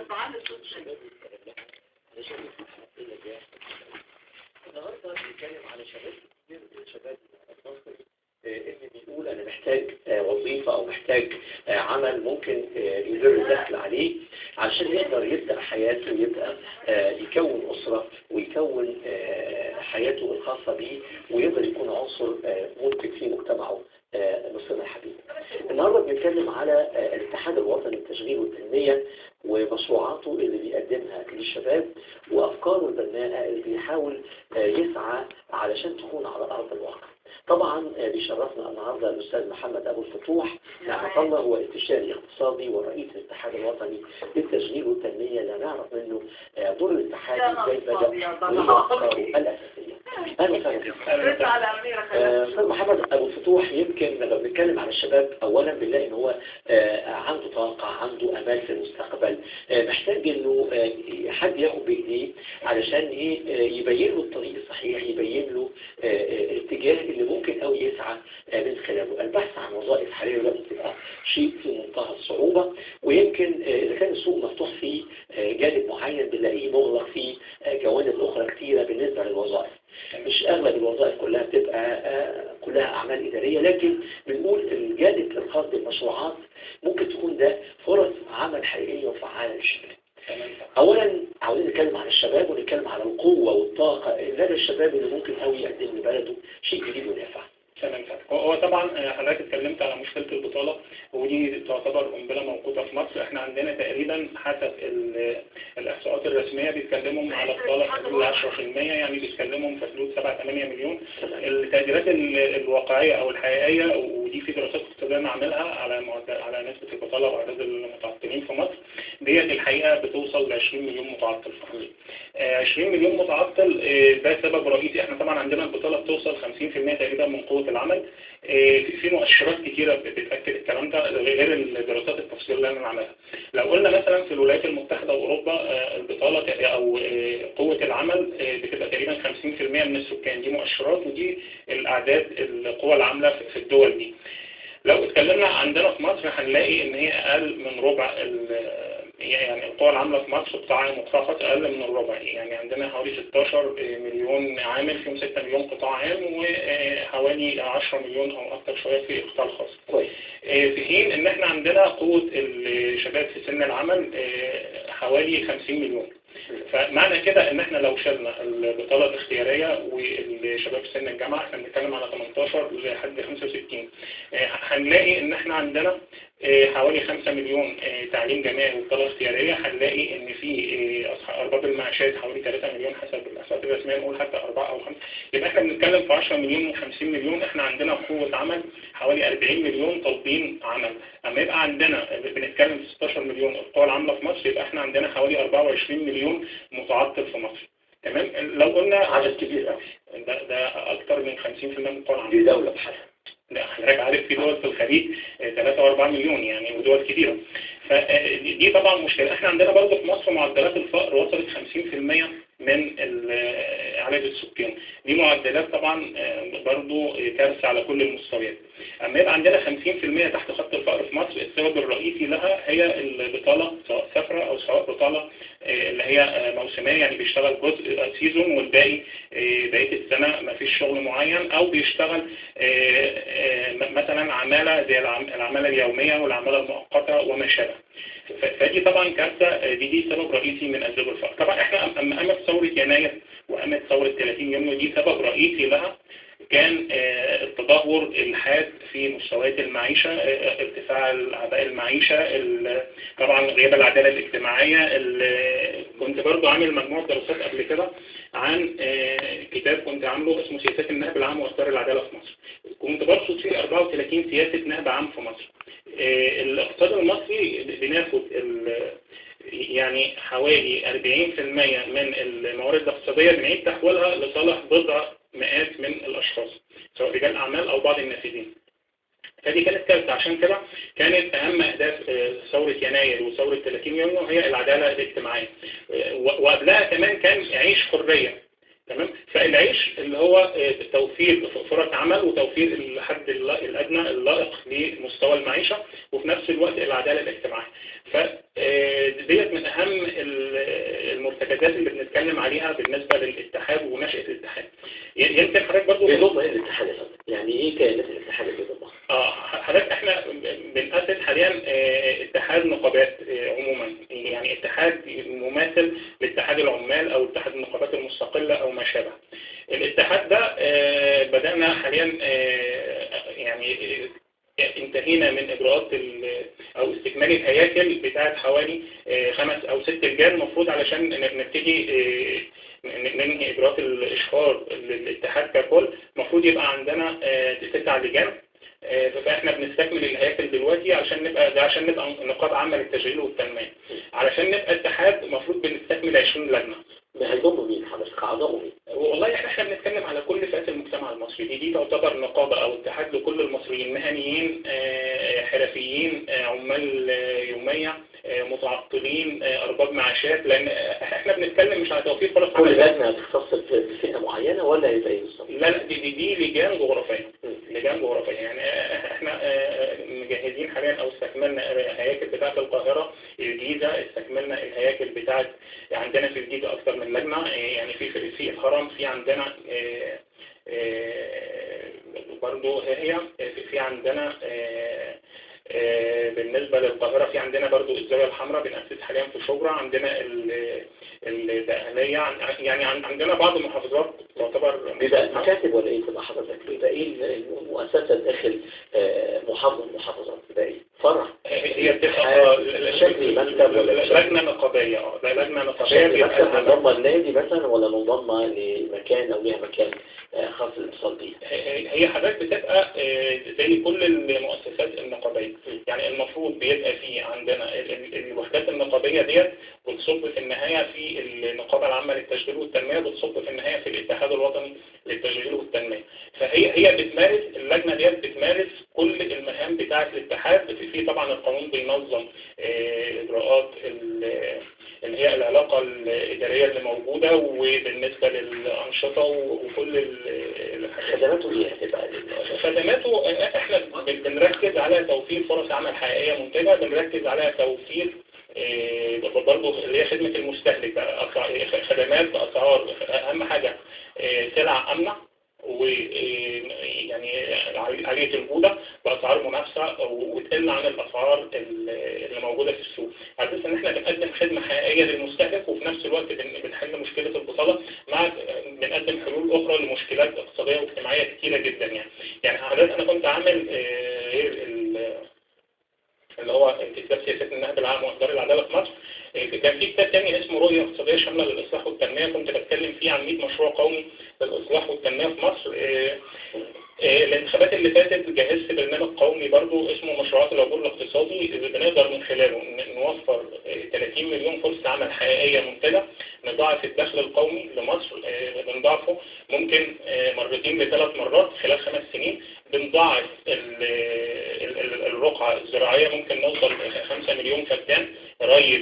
النهارده بنتكلم على شباب كتير من شباب المصري اللي بيقول انا محتاج وظيفه او محتاج عمل ممكن يدر دخل عليه عشان يقدر يبدا حياته ويبدا يكون اسره ويكون حياته الخاصه بيه ويقدر يكون عنصر منتج في مجتمعه مصرنا الحبيب. النهارده بنتكلم على الاتحاد الوطني للتشغيل والتنميه ومشروعاته اللي بيقدمها للشباب وافكاره البناءه اللي بيحاول يسعى علشان تكون على ارض الواقع. طبعا بيشرفنا النهارده الاستاذ محمد ابو الفتوح نعمة الله، هو استشاري اقتصادي ورئيس الاتحاد الوطني للتشغيل والتنميه، اللي هنعرف منه دور الاتحاد ازاي بدا وافكاره الاساسيه. اهلا وسهلا. استاذ محمد ابو الفتوح، يمكن لما بنتكلم على الشباب اولا بنلاقي ان هو عنده طاقه، عنده امال في المستقبل، محتاج انه حد ياخد بايديه علشان يبين له الطريق الصحيح، يبين له الاتجاه اللي ممكن قوي يسعى من خلاله. البحث عن وظائف حاليا دلوقتي بتبقى شيء في منتهى الصعوبه، ويمكن اذا كان السوق مفتوح في جانب معين بنلاقيه مغلق في جوانب اخرى كثيره بالنسبه للوظائف. مش اغلب الوظائف كلها بتبقى كلها اعمال اداريه، لكن بنقول الجانب الخاص بالمشروعات ممكن تكون ده فرص عمل حقيقيه وفعاله للشباب. اولا عاوزين نتكلم عن الشباب ونتكلم على القوه والطاقه لدى الشباب اللي ممكن قوي يقدم لبلده شيء جديد ونافع. تمام. هو طبعا حضرتك اتكلمت على مشكله البطاله، ودي تعتبر قنبله موجوده في مصر. احنا عندنا تقريبا حسب الاحصاءات الرسميه بيتكلموا على بطاله في حدود 10%، يعني بيتكلموا في حدود 7-8 مليون. التقديرات الواقعيه او الحقيقيه، ودي في دراسات اقتصاديه نعملها على نسبه البطاله واعداد المتعطلين في مصر، ديت الحقيقه بتوصل ل 20 مليون متعطل في مصر. 20 مليون متعطل ده سبب رئيسي. احنا طبعا عندنا البطاله بتوصل 50% تقريبا من قوه العمل. في مؤشرات كتيرة بتأكد الكلام ده غير الدراسات التفصيلية اللي انا عملها. لو قلنا مثلا في الولايات المتحدة وأوروبا البطالة أو قوة العمل بتبقى تقريبا 50% من السكان. دي مؤشرات، ودي الأعداد القوى العاملة في الدول دي. لو اتكلمنا عندنا في مصر هنلاقي ان هي اقل من ربع، يعني القوى العاملة في مصر قطاع مختص اقل من الربع. يعني عندنا حوالي 16 مليون عامل، فيهم 6 مليون قطاع عام وحوالي 10 مليون او اكثر شوية في القطاع الخاص. في حين ان احنا عندنا قوة الشباب في سن العمل حوالي 50 مليون. فمعنى كده ان احنا لو شلنا البطالة الاختيارية والشباب في سن الجامعة، احنا بنتكلم على 18 لحد 65، هنلاقي ان احنا عندنا حوالي 5 مليون تعليم جامعي وبطالة اختيارية. هنلاقي ان في ارباب المعاشات حوالي 3 مليون حسب الاحصاءات الرسمية، نقول حتى 4 أو 5. يبقى احنا بنتكلم في 10 مليون و50 مليون. احنا عندنا قوة عمل حوالي 40 مليون طالبين عمل. اما يبقى عندنا بنتكلم في 16 مليون القوى العاملة في مصر، يبقى احنا عندنا حوالي 24 مليون متعطل في مصر. تمام. لو قلنا عدد كبير قوي، ده اكتر من 50% من القوى العاملة. دي دولة بحالها. لا، حضرتك عارف في دول في الخليج 3 و4 مليون يعني، ودول كبيرة. فدي طبعا مشكلة. احنا عندنا برضه في مصر معدلات الفقر وصلت 50% من عدد السكان. دي معدلات طبعا برضه كارثة على كل المستويات. اما يبقى عندنا 50% تحت خط الفقر في مصر، السبب الرئيسي لها هي البطالة، سواء سفرة او سواء بطالة اللي هي موسمية، يعني بيشتغل جزء سيزون والباقي بقية السنة ما فيش شغل معين، او بيشتغل مثلا عمالة زي العمالة اليومية والعمالة المؤقتة وما شابه. فدي طبعا كارثة. دي سبب رئيسي من أسباب الفقر. طبعا احنا أما قامت ثورة يناير وقامت ثورة 30 يونيو، دي سبب رئيسي لها كان التدهور الحاد في مستويات المعيشة، ارتفاع أعباء المعيشة، طبعا غياب العدالة الاجتماعية. كنت برضو عامل مجموعة دراسات قبل كده عن كتاب كنت عامله اسمه سياسات النهب العام وأسرار العدالة في مصر. كنت برصد فيه 34 سياسة نهب عام في مصر. الاقتصاد المصري بناخد يعني حوالي 40% من الموارد الاقتصادية بنعيد تحويلها لصالح بضع مئات من الأشخاص، سواء رجال أعمال أو بعض النافذين. فدي كانت كارثة. عشان كده كانت أهم أهداف ثورة يناير وثورة 30 يونيو هي العدالة الاجتماعية، وقبلها كمان كان عيش حرية. تمام. فالعيش اللي هو توفير فرص عمل وتوفير الحد الأدنى اللائق لمستوى المعيشة وفي نفس الوقت العدالة الاجتماعية. فديت من أهم المرتكزات اللي بنتكلم عليها بالنسبة للاتحاد ونشأة الاتحاد. يمكن حضرتك برضو بيضم ايه الاتحاد؟ يعني ايه كائنات الاتحاد اللي بيضمها؟ حضرتك احنا بنأسس حاليا اتحاد نقابات عموما، يعني اتحاد مماثل لاتحاد العمال او اتحاد النقابات المستقلة او ما شابه. الاتحاد ده بدأنا حاليا يعني انتهينا من اجراءات او استكمال الهياكل بتاعت حوالي 5 أو 6 لجان مفروض علشان نبتدي ننهي اجراءات الاشهار للاتحاد ككل. المفروض يبقى عندنا 9 لجان، فاحنا بنستكمل الهياكل دلوقتي عشان نبقى نقابة عامة للتشغيل والتنمية. علشان نبقى اتحاد المفروض بنستكمل 20 لجنة. هيضموا مين حضرتك؟ اعضائه مين؟ والله احنا بنتكلم على كل فئات المجتمع المصري. دي تعتبر نقابة او اتحاد لكل المصريين، مهنيين، حرفيين، عمال يومية، متعطلين، ارباب معاشات. لان احنا بنتكلم مش على توفير فرص عمل. كل لجنة هتختص بفئة معينة ولا يبقى ايه بالظبط؟ لا دي لجان جغرافية. لجان جغرافية يعني احنا مجهزين حاليا او استكملنا الهياكل بتاعة القاهرة، الجيزة، استكملنا الهياكل بتاعة عندنا في الجيزة اكثر من لجنة، يعني في الهرم، في عندنا برضو في عندنا بالنسبة للقاهرة في عندنا برضو الزاوية الحمراء بنأسس حاليا في شبرا، عندنا الدقهلية، يعني عندنا بعض المحافظات تعتبر. بيبقى مكاتب ولا ايه تبقى حضرتك؟ بيبقى ايه المؤسسة داخل محافظة من المحافظات؟ بيبقى ايه؟ فرع؟ هي بتبقى شكل مكتب ولا لجنة نقابية؟ لجنة نقابية. شكل مكتب منضمة لنادي مثلا ولا منضمة لمكان او ليها مكان خاص للاتصال بيه؟ هي حاجات بتبقى زي كل المؤسسات النقابية. يعني المفروض بيبقى في عندنا الوحدات النقابية ديت بتصب في النهاية في النقابة العامة للتشغيل والتنمية، بتصب في النهاية في الاتحاد الوطني للتشغيل والتنمية. فهي بتمارس، اللجنة ديت بتمارس كل المهام بتاعة الاتحاد. في طبعا القانون بينظم اجراءات اللي هي العلاقة الإدارية اللي موجودة، وبالنسبة للأنشطة وكل خدماته ايه هتبقى؟ خدماته احنا بنركز على توفير فرص عمل حقيقية منتجة، بنركز على توفير برضه اللي هي خدمة المستهلك، خدمات بأسعار، أهم حاجة سلع آمنة ويعني عالية الجودة بأسعار منافسة وتقل عن الأسعار اللي موجودة في السوق، على أساس إن إحنا بنقدم خدمة حقيقية للمستهلك وفي نفس الوقت بنحل مشكلة البطالة، مع بنقدم حلول أخرى لمشكلات اقتصادية واجتماعية كتيرة جدا. يعني حضرتك أنا كنت عامل غير اللي هو كتاب سياسات النهب العام وإصدار العدالة في مصر، كان في كتاب تاني اسمه رؤية اقتصادية شاملة للإصلاح والتنمية، كنت بتكلم فيه عن 100 مشروع قومي للإصلاح والتنمية في مصر. الانتخابات اللي فاتت جهزت برنامج قومي برضو اسمه مشروعات العبور الاقتصادي، بنقدر من خلاله نوفر 30 مليون فرصة عمل حقيقية منتجة، نضاعف الدخل القومي لمصر، بنضاعفه ممكن 2 ل3 مرات خلال 5 سنين، بنضاعف الرقعة الزراعية، ممكن نوصل 5 مليون فدان ري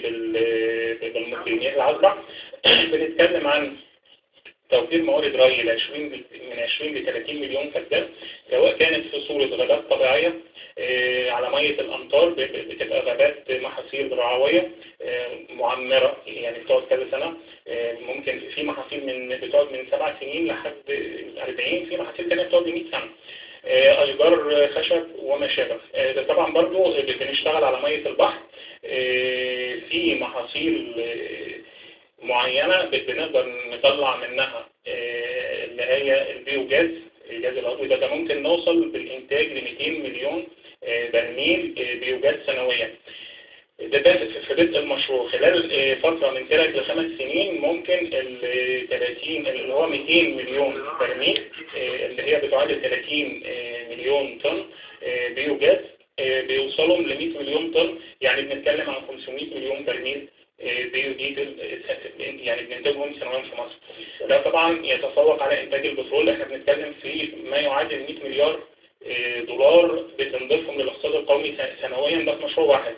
بالمقيمين العزرع. بنتكلم عن توفير موارد ري من 20 ل 30 مليون فدان، سواء كانت في صورة غابات طبيعية على مية الأمطار، بتبقى غابات محاصيل رعوية معمرة، يعني بتقعد كذا سنة، ممكن في محاصيل بتقعد من 7 سنين لحد 40، في محاصيل تانية بتقعد 100 سنة، أشجار خشب وما شابه. طبعا برضو بنشتغل على مية البحر، في محاصيل معينة بنقدر نطلع منها اللي هي البيوجاز، الجاز العضوي ده ممكن نوصل بالإنتاج ل 200 مليون برميل بيوجاز سنويا. ده في بدء المشروع. خلال فترة من 3 ل 5 سنين ممكن ال 30 اللي هو 200 مليون برميل اللي هي بتعادل 30 مليون طن بيوجاز بيوصلوا ل 100 مليون طن، يعني بنتكلم عن 500 مليون برميل بيوديزل يعني بننتجهم سنويا في مصر. ده طبعا يتفوق على انتاج البترول، احنا بنتكلم في ما يعادل 100 مليار دولار بتنضيفهم للاقتصاد القومي سنويا، ده في مشروع واحد.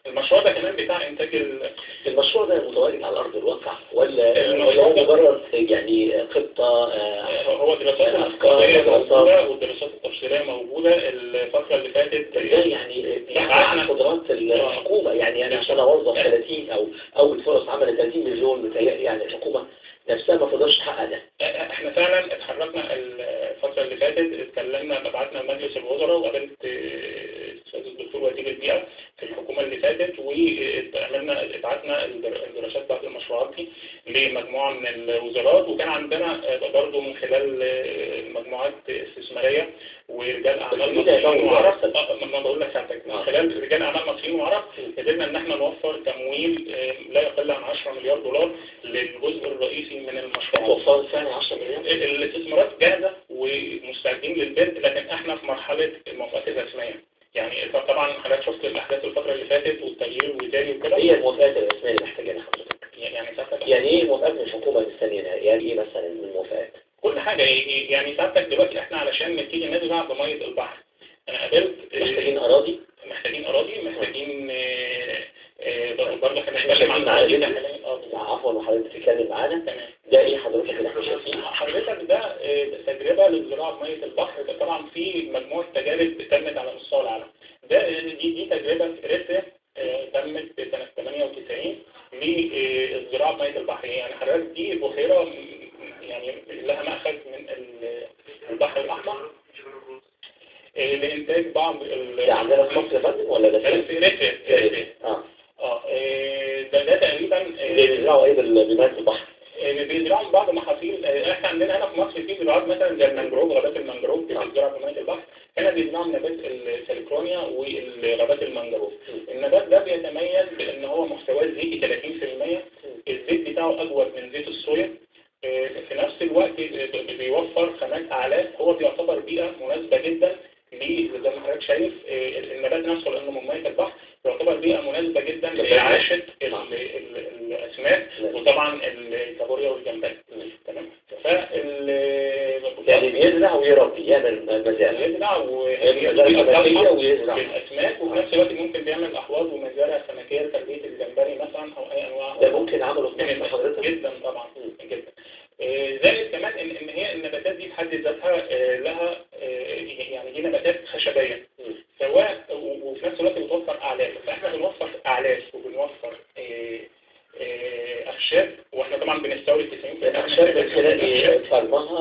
المشروع ده كمان بتاع إنتاج المشروع ده متواجد على أرض الواقع ولا هو مجرد يعني خطة؟ هو دراسات الاقتصادية موجودة والدراسات التفصيلية موجودة. الفترة اللي فاتت ده يعني عن قدرات الحكومة، يعني أنا عشان أوظف 30 أو أول فرص عمل 30 مليون متهيألي يعني الحكومة نفسها ما تقدرش تحقق ده. احنا فعلا اتحركنا الفترة اللي فاتت، اتكلمنا بعتنا لمجلس الوزراء وقابلت الأستاذ الدكتور وزير البيئة في الحكومة اللي فاتت، ابعتنا الدراسات بعد المشروعات دي لمجموعة من الوزارات، وكان عندنا برضه من خلال مجموعات استثمارية ورجال أعمال مصريين وعرب. ما بقول لك حضرتك من خلال رجال أعمال مصريين وعرب قدرنا إن احنا نوفر تمويل لا يقل عن 10 مليار دولار للجزء الرئيسي من المشروع. وصلت ثاني 10 مليار. الاستثمارات جاهزة ومستعدين للبدء، لكن احنا في مرحلة الموافقات الرسمية. يعني طبعا حضرتك شفت الأحداث الفترة اللي فاتت والتغيير الوزاري وكده. هي الموافقات الرسمية اللي محتاجينها حضرتك؟ يعني ايه موافقات من الحكومة مستنيينها؟ يعني ايه مثلا من الموافقات؟ كل حاجة. يعني ساعتك دلوقتي احنا علشان نبتدي نزرع بمية البحر، انا قابلت محتاجين أراضي، محتاجين برضه احنا بنتكلم عن أراضي. عفوا حضرتك بتتكلم معانا، ده ايه حضرتك اللي احنا شايفينه؟ حضرتك ده تجربة للزراعة بمية البحر. ده طبعا في مجموعة تجارب تمت على مستوى العالم. دي تجربة في اريتريا تمت سنة 98 للزراعة بمية البحر. يعني حضرتك دي بحيرة يعني لها مأخذ من البحر الأحمر لإنتاج بعض ده عندنا في مصر يا فندم ولا ده في اريتريا؟ ده تقريبا بيزرعوا ايه بمية البحر؟ بيزرعوا بعض محاصيل. احنا عندنا هنا في مصر في زراعات مثلا زي المانجروف، غابات المانجروف بتزرع في مية البحر. هنا بيزرعوا نبات السيليكونيا وغابات المانجروف. النبات ده بيتميز بان هو محتواه زيتي 30%، الزيت بتاعه اجود من زيت الصويا، في نفس الوقت بيوفر خامات اعلاف. هو بيعتبر بيئة مناسبة جدا زي ما حضرتك شايف النبات نفسه لانه من مية البحر، يعتبر بيئة مناسبة جدا لإعاشة الأسماك وطبعا الكابوريا والجمبري. تمام. يعني بيزرع ويربي، يعمل مزارع، يزرع ويزرع الأسماك، وفي نفس الوقت ممكن بيعمل أحواض ومزارع سمكية لتربية الجمبري مثلا أو أي أنواع. ده ممكن عمله في حضرتك؟ جدا طبعا جدا. زائد كمان إن هي النباتات دي في حد ذاتها لها يعني دي نباتات خشبية سواء، وفي نفس الوقت بتوفر أعلاف. فإحنا بنوفر أعلاف وبنوفر أخشاب، وإحنا طبعا بنستورد 90% أخشاب من خلال فرمها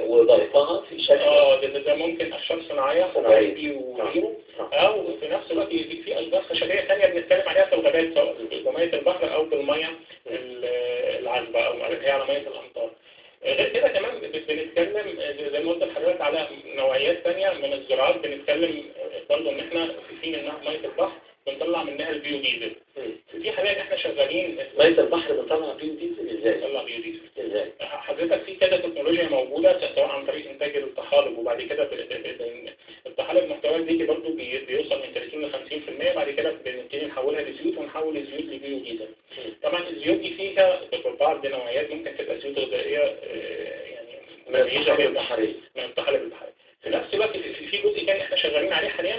وضغطها في شكل ده ممكن أخشاب صناعية وغيبي وغيره، أو في نفس الوقت في أشجار خشبية ثانية بنتكلم عليها في الغابات سواء بمية البحر أو بالمية العذبة أو هي على مية الأمطار. غير كده كمان بنتكلم زي ما قلت لحضرتك على نوعيات ثانية من الزراعات. بنتكلم برضه ان احنا في منها مية البحر بنطلع منها البيو ديزل. في حاليا احنا شغالين مية البحر بنطلع بيو ديزل ازاي؟ بنطلع بيو ديزل ازاي؟ حضرتك في كذا تكنولوجيا موجودة سواء عن طريق انتاج الطحالب، وبعد كده الطحالب محتواه الزيتي برضه بيوصل من 30 ل 50%. بعد كده بنبتدي نحولها لزيوت ونحول الزيوت لبيو ديزل. طبعا الزيوت دي فيها بعض نوعيات ممكن تبقى زيوت غذائية يعني من الطحالب البحري. في نفس الوقت في جزء كان احنا شغالين عليه حاليا،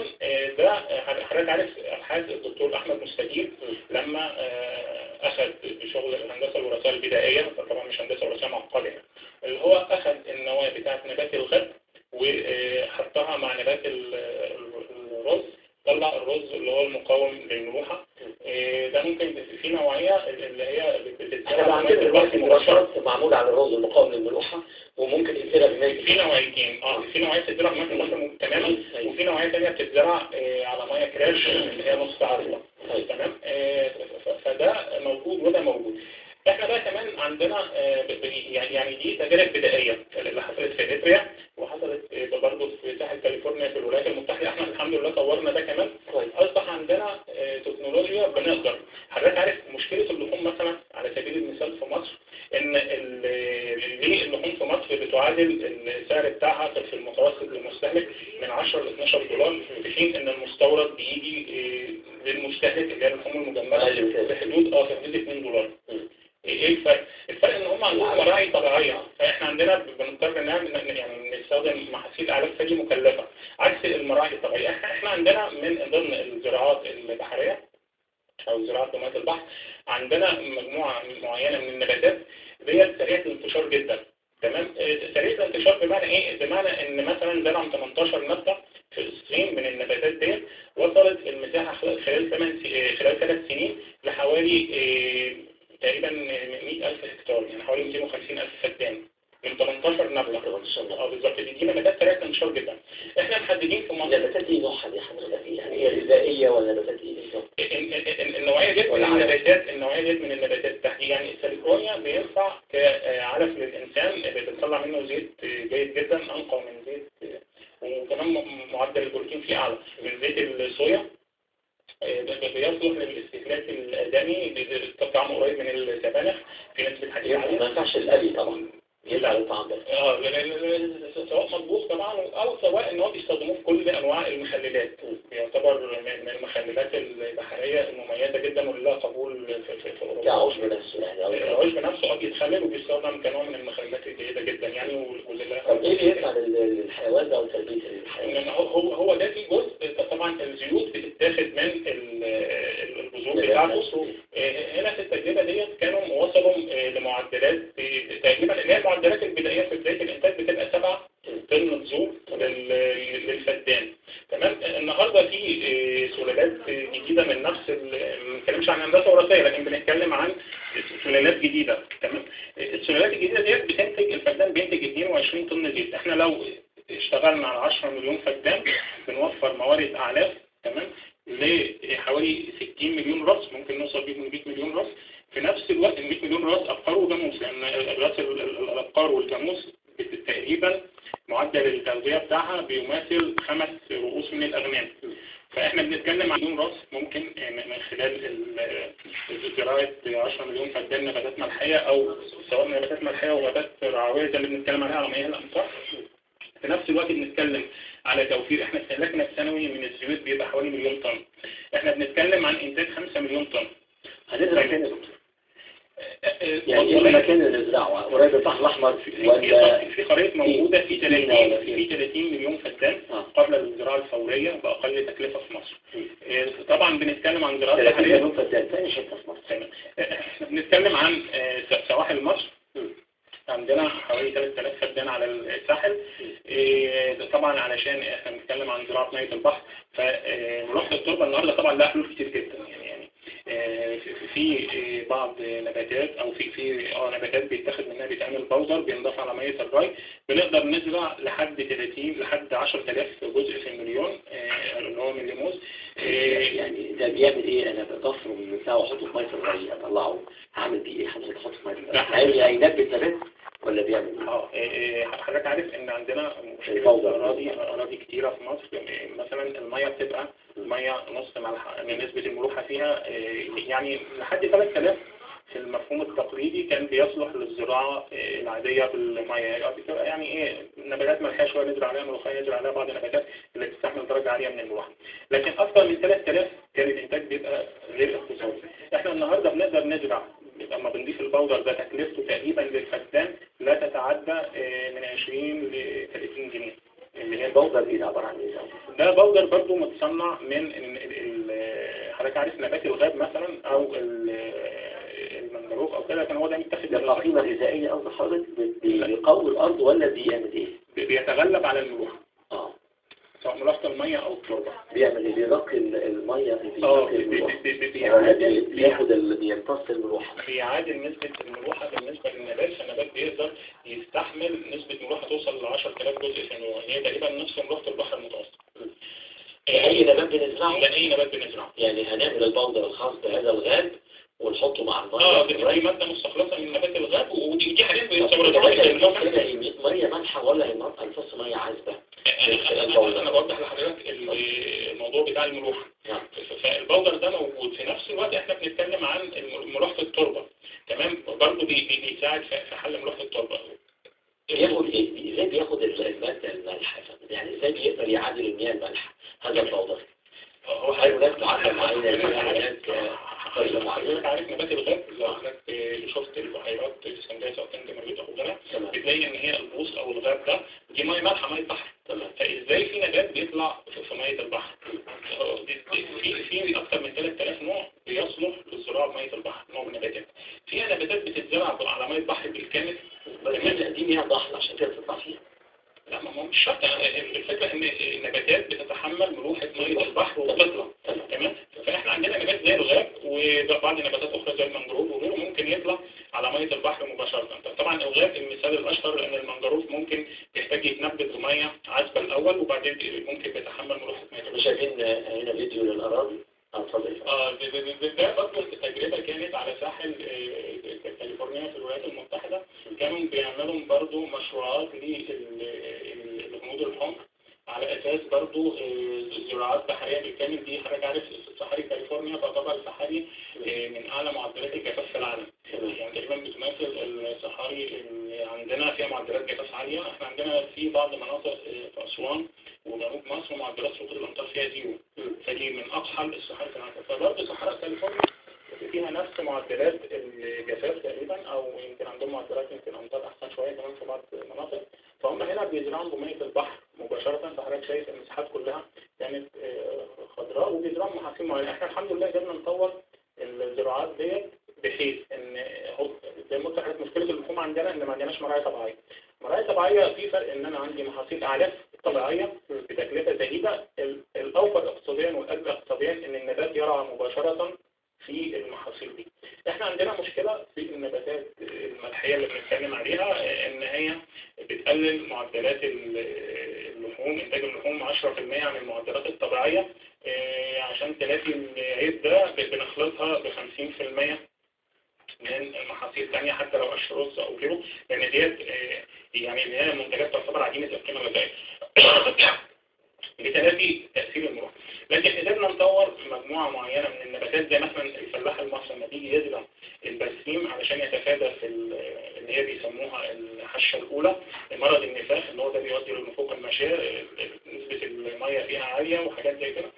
ده حضرتك عارف ابحاث الدكتور احمد مستجيب لما اخذ بشغل الهندسه الوراثيه البدائيه، طبعا مش هندسه وراثيه معقده، اللي هو اخذ النواه بتاعه نبات الغد وحطها مع نبات الرز، طلع الرز اللي هو المقاوم للملوحه. ده ممكن في نوعيه اللي هي احنا عندنا دلوقتي دراسات معموله على الرز المقاوم للملوحه وممكن يتزرع بميه. في نوعيتين في نوعيه بتتزرع بميه البحر تماما، وفي نوعيه ثانيه بتتزرع على ميه كراش اللي هي نص عرضه. تمام. فده موجود وده موجود. احنا بقى كمان عندنا يعني دي تجارب بدائيه اللي حصلت في اريتريا وحصلت برضه في ساحل كاليفورنيا في الولايات المتحده. احنا الحمد لله طورنا ده كمان، اصبح عندنا تكنولوجيا بنقدر. حضرتك عارف مشكله اللحوم مثلا على سبيل المثال في مصر، ان ليه اللحوم في مصر بتعادل السعر بتاعها في المتوسط للمستهلك من 10 ل 12 دولار، في حين ان المستورد بيجي للمستهلك اللي هي اللحوم المجمده في حدود 2 دولار. ايه الفرق؟ الفرق ان هم عندهم مراعي طبيعيه، فاحنا عندنا بنضطر يعني نستخدم محاصيل اعلاف ثدي مكلفه عكس المراعي الطبيعيه. احنا عندنا من ضمن الزراعات البحريه او زراعه مياه البحر، عندنا مجموعه معينه من النباتات ديت سريعه الانتشار جدا. تمام. سريعه الانتشار بمعنى ايه؟ بمعنى ان مثلا زرع 18 نبته في الصين من النباتات ديت، وصلت المساحه خلال 3 سنين لحوالي تقريبا 100,000 هكتار، يعني حوالي 250,000 فدان من 18 نبته. بالظبط. دي نباتات سريعه الانتشار جدا. احنا محددين في منطقه. النباتات دي نوعها دي حضرتك يعني هي غذائيه ولا نباتات ايه بالظبط؟ النوعيه ديت من النباتات، من النباتات التحديد، يعني السيليكونيا بينفع كعلف للانسان، بتطلع منه زيت جيد جدا، انقى من زيت، وكمان معدل البروتين فيه اعلى من زيت الصويا. بيصلح للاستهلاك الآدمي، طعمه قريب من السبانخ، في ناس بتحديد عليه. ما ينفعش القلي طبعا يطلع الطعم ده. سواء مطبوخ طبعا او سواء ان هو بيستخدموه في كل انواع المخللات. يعتبر من المخللات البحريه المميزه جدا واللي لها قبول في اوروبا. كعشب نفسه يعني العشب نفسه بيتخلل وبيستخدم كنوع من المخللات الجيده جدا يعني. طب ايه اللي يطلع للحيوان ده وتربيه الحيوان؟ هو ده في جزء طبعا الزيوت بتتاخد من البذور بتاعته. هنا في التجربه ديت كانوا وصلوا لمعدلات تقريبا اللي هي المعدلات البدائيه في بدايه الانتاج بتبقى 7 طن بذور للفدان. تمام. النهارده في سلالات جديده من نفس ما بنتكلمش عن هندسه وراثيه، لكن بنتكلم عن سلالات جديده. تمام. السلالات الجديده ديت بتنتج، الفدان بينتج 22 طن زيت. احنا لو اشتغلنا على 10 مليون فدان بنوفر موارد اعلاف، تمام، لحوالي 60 مليون راس، ممكن نوصل بيهم ل 100 مليون راس. في نفس الوقت ال 100 مليون راس ابقار وجاموس، لان راس الابقار والجاموس تقريبا معدل التغذيه بتاعها بيماثل 5 رؤوس من الاغنام. فاحنا بنتكلم عن مليون راس ممكن من خلال زراعه 10 مليون فدان نباتات ملحيه، او سواء نباتات ملحيه ونباتات رعويه زي اللي بنتكلم عليها على مياه الامطار. في نفس الوقت بنتكلم على توفير، احنا استهلاكنا السنوي من الزيوت بيبقى حوالي 1,000,000 طن. احنا بنتكلم عن انتاج 5 مليون طن. هنزرع فين يا دكتور؟ يعني ايه المكان اللي نزرعه؟ قريب البحر الاحمر ولا في خرائط موجوده في 30 مليون فدان قبل الزراعه الفوريه باقل تكلفه في مصر. طبعا بنتكلم عن زراعه 30 مليون فدان ثاني حته في مصر. احنا بنتكلم عن سواحل مصر، عندنا حوالي 3000 فدان على الساحل. طبعا علشان احنا بنتكلم عن زراعه مياه البحر، فملاحظه التربه النهارده طبعا لها حلول كتير جدا. يعني في بعض نباتات او في نباتات بيتاخد منها بيتعمل بودر بينضاف على ميه الري، بنقدر نزرع لحد 30 لحد 10,000 جزء في المليون، اللي هو ملي موز. يعني ده بيعمل ايه؟ انا بضفره من بتاعه واحطه في ميه الري اطلعه، هعمل بيه ايه حضرتك؟ احطه في ميه الري هينبت نبات ولا بيعمل ايه؟ حضرتك عارف ان عندنا اراضي كتيره في مصر، مثلا الميه بتبقى الميه نص ملح من نسبه الملوحه فيها، يعني لحد 3000 في المفهوم التقليدي كان بيصلح للزراعه العاديه بالميه. بتبقى يعني ايه نباتات ملحيه شويه نزرع عليها ملوخيه، نزرع عليها بعض النباتات اللي بتستحمل درجه عاليه من الملوحه. لكن اكثر من 3000 كان الانتاج بيبقى غير اقتصادي. احنا النهارده بنقدر نزرع لما بنضيف البودر ده تكلفته تقريبا للفدان لا تتعدى من 20 ل 30 جنيه. اللي هي البودر دي عباره عن ايه؟ ده بودر برضو متصنع من حضرتك عارف نبات الغاب مثلا او المنجروف او كده، كان هو ده متاخد ده قيمه غذائيه قصدي حضرتك بيقوي الارض ولا بيعمل ايه؟ بيتغلب على الملوحه. سواء ملاحظة المية أو التربة. بيعمل اللي بيرقي المية بيمتص الملوحة. بيعادل نسبة الملوحة بالنسبة للنبات، فالنبات بيقدر يستحمل نسبة ملوحة توصل ل 10,000 جزء في الملوحة، هي تقريبا نصف ملوحة البحر المتوسط. أي نبات بنزرعه؟ أي نبات بنزرعه. يعني هنعمل البودر الخاص بهذا الغاب ونحطه مع المية. دي مادة مستخلصة من نبات الغاب، ودي حاجات مية مالحة ولا هنفص مية عذبة؟ أنا بوضح لحضرتك الموضوع بتاع الملوحة. فالبودر ده موجود. في نفس الوقت احنا بنتكلم عن ملوحة التربة، تمام، برضه بيساعد في حل ملوحة التربة. بياخد ايه؟ ازاي بياخد المادة المالحة؟ يعني ازاي بيقدر يعادل المياه المالحة هذا البودر؟ هو هناك معادلة معينة، طريقة معينة. عارف نبات الغاب لو حضرتك شفت البحيرات في اسكندريه سواء كان جمالية او غيرها، بتلاقي ان هي البوص او الغاب ده دي ميه مالحه، ميه بحر. فازاي في نبات بيطلع في ميه البحر؟ في اكثر من 3000 نوع بيصلح ميه البحر، نوع من النباتات. فيها نباتات بتتزرع على ميه البحر بالكامل، دي ليها ضحل عشان كده تطلع فيها. لا ما هو مش شرط، الفكره ان النباتات بتتحمل ملوحه ميه البحر وبتطلع، تمام. فاحنا عندنا نبات زي الغاب وبعض النباتات اخرى زي المنجروف وغيره ممكن يطلع على ميه البحر مباشره. طبعا الغاب المثال الاشهر، لان المنجروف ممكن يحتاج يتنبت بميه عذبه الاول وبعدين ممكن بيتحمل ملوحه ميه البحر. شايفين هنا فيديو للاراضي. ده برضه التجربه كانت على ساحل كاليفورنيا في الولايات المتحده، كانوا بيعملوا برضه مشروعات للهنود الحمر على اساس برضه زراعات بحريه بالكامل. دي حضرتك عارف صحاري كاليفورنيا تعتبر صحاري من اعلى معدلات الجفاف في العالم، يعني تقريبا بتماثل الصحاري اللي عندنا فيها معدلات جفاف عاليه. احنا عندنا في بعض مناطق في اسوان وجنوب مصر معدلات سقوط الامطار فيها زيرو، فدي من اقحل الصحاري في العالم. فبرضه صحراء كاليفورنيا فيها نفس معدلات الجفاف تقريبا، او يمكن عندهم معدلات يمكن امطار احسن شويه كمان في بعض المناطق. فهم هنا بيزرعوا بميه البحر مباشره، فحضرتك شايف المساحات كلها كانت خضراء وبيزرعوا محاصيل معينه. احنا الحمد لله قدرنا نطور الزراعات ديت بحيث ان زي ما قلت لحضرتك مشكله اللحوم عندنا ان ما عندناش مراعي طبيعيه. مراعي طبيعيه في فرق ان انا عندي محاصيل اعلاف طبيعيه بتكلفه زهيده. الاوفر اقتصاديا والاجدى اقتصاديا ان النبات يرعى مباشره في المحاصيل دي. احنا عندنا مشكلة في النباتات الملحية اللي بنتكلم عليها، ان هي بتقلل معدلات اللحوم، انتاج اللحوم 10% عن المعدلات الطبيعية. عشان تلافي العيب ده بنخلطها ب50% من المحاصيل الثانية حتى لو قش رز او غيره، لان ديت يعني ان هي منتجات تعتبر عديمة القيمة الغذائية بتلافي تأثير المرور. لكن قدرنا نطور مجموعة معينة من النباتات زي مثلا الفلاح المصري لما بيجي يزرع البرسيم علشان يتفادى في اللي هي بيسموها الحشة الأولى مرض النفاخ، اللي هو ده بيؤدي لنفوق المشاة، نسبة المية فيها عالية وحاجات زي كده.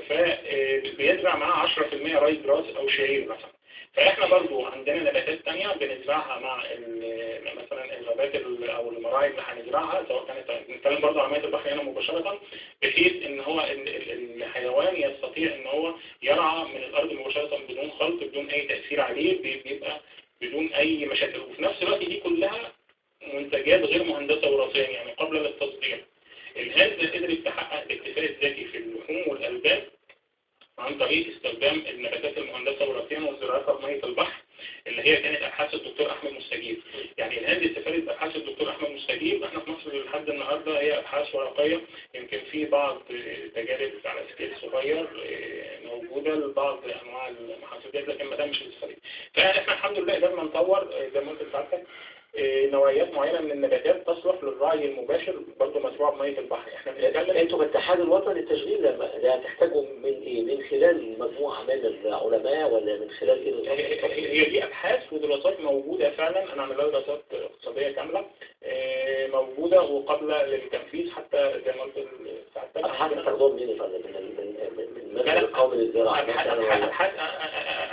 فبيزرع معاه 10% ري جراس أو شعير مثلا. فإحنا برضو عندنا نباتات تانية بنزرعها مع مثلا الغابات أو المراعي اللي هنزرعها، سواء كانت نتكلم برضو عن مياه البحر هنا مباشرة، بحيث إن هو الحيوان يستطيع إن هو يرعى من الأرض مباشرة بدون خلط بدون أي تأثير عليه، بيبقى بدون أي مشاكل. وفي نفس الوقت دي كلها منتجات غير مهندسة وراثيا يعني قبل للتصدير. الهند قدرت تحقق الاكتفاء الذاتي في اللحوم والألبان عن طريق استخدام النباتات المهندسة وراثيا وزراعتها بمية البحر، اللي هي كانت أبحاث الدكتور أحمد مستجيب. يعني الهند استفادت بأبحاث الدكتور أحمد مستجيب. احنا في مصر لحد النهاردة هي أبحاث ورقية، يمكن في بعض تجارب على سكيل صغير موجودة لبعض أنواع المحاصيل ديت، لكن ما تمش الاستفادة. فاحنا الحمد لله قدرنا نطور زي ما قلت لحضرتك نوعيات معينة من النباتات تصلح للرعي المباشر برضه مزروعة بمية البحر. احنا بنتكلم انتوا بالاتحاد الوطني للتشغيل ده هتحتاجوا من ايه؟ من خلال مجموعة من العلماء ولا من خلال ايه؟ هي دي ابحاث ودراسات موجودة فعلا، انا عامل لها دراسات اقتصادية كاملة موجودة وقابلة للتنفيذ حتى زي ما قلت ساعتها. ابحاث تاخدوها منين يا فندم؟ من المركز القومي للزراعة؟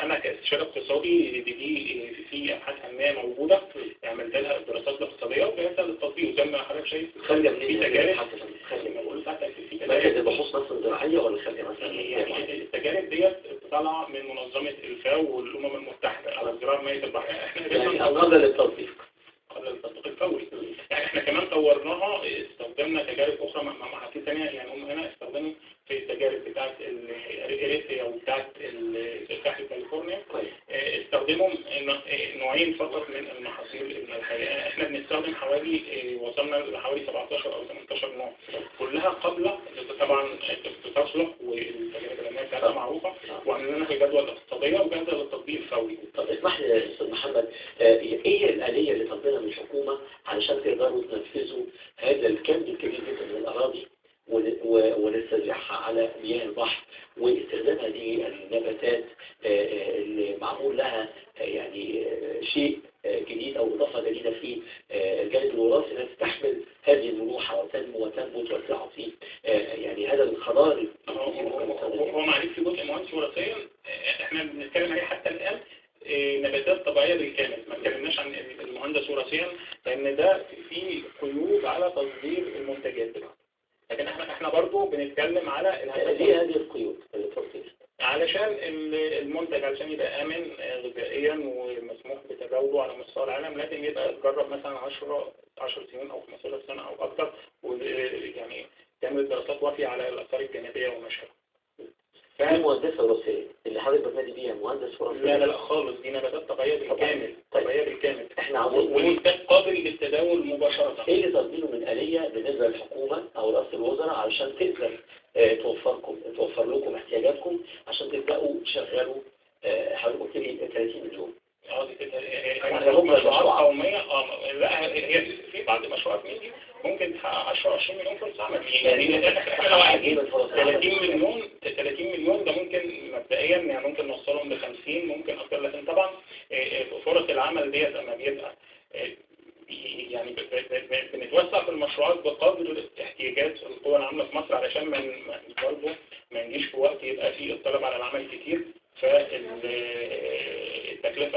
انا كاستشاري اقتصادي دي في ابحاث علمية موجودة عملت لها الدراسات الاقتصادية وجهزها للتطبيق وزي ما حضرتك شايف في تجارب. مركز البحوث مصر الزراعية ولا خلي مثلا؟ يعني التجارب ديت طالعة من منظمة الفاو والأمم المتحدة على زراعة مياه البحر. احنا يعني قبل للتطبيق الفوري. يعني احنا كمان طورناها، استخدمنا تجارب اخرى مع محاصيل ثانيه. يعني هم هنا استخدموا في التجارب بتاعت الاريتريا وبتاعت ساحل كاليفورنيا استخدموا نوعين فقط من المحاصيل الملحيه. احنا بنستخدم حوالي وصلنا لحوالي 17 او 18 نوع، كلها قابله طبعا تصلح والتجارب العلميه بتاعتها معروفه وعملنا لها جدول اقتصاديه وجاهزه للتطبيق الفوري. طب اسمح لي يا استاذ محمد، ايه الآلية اللي طلبنا من الحكومة علشان تقدروا تنفذوا هذا الكم الكبير جدا من الأراضي ونستزرعها على مياه البحر واستخدام هذه النباتات اللي معمول لها يعني شيء جديد أو إضافة جديدة في الجانب الوراثي انها تستحمل هذه الملوحة وتنمو وتنبت وتعطي يعني هذا الخضار. هو معلش في جزء مهندس وراثيا احنا بنتكلم عليه حتى الآن نباتات طبيعية بالكامل، ما اتكلمناش عن المهندس وراثيا لأن ده في قيود على تصدير المنتجات بتاعته. لكن احنا برضو بنتكلم على ليه هذه القيود في التصدير؟ علشان المنتج علشان يبقى آمن غذائيا ومسموح بتداوله على مستوى العالم لازم يبقى اتجرب مثلا 10 سنين أو 15 سنة أو أكثر، ويعني تعمل دراسات وافية على الآثار الجانبية ومشاكل. دي مهندسة وراثية اللي حضرتك بتنادي بيها مهندس وراثي؟ لا خالص، دي نباتات طبيعية بالكامل. طبيعية بالكامل. احنا عاوزين والإنتاج قابل للتداول مباشرة. ايه اللي طالبينه من آلية بالنسبة للحكومة أو رئاسة الوزراء علشان تقدر توفر لكم احتياجاتكم عشان تبدأوا تشغلوا حضرتك قلت لي 30 مليون؟ يعني هم مشروعات قومية. لا هي في بعض المشروعات من دي ممكن تحقق 10-20 مليون فرصة عمل. يعني احنا لو عايزين 30 مليون ده ممكن مبدئيا يعني ممكن نوصلهم ل50 ممكن أكتر، لكن طبعا فرص العمل ديت لما بيبقى يعني بنتوسع في المشروعات بقدر احتياجات القوى العاملة في مصر علشان برضه ما نجيش في وقت يبقى فيه الطلب على العمل كتير فالتكلفة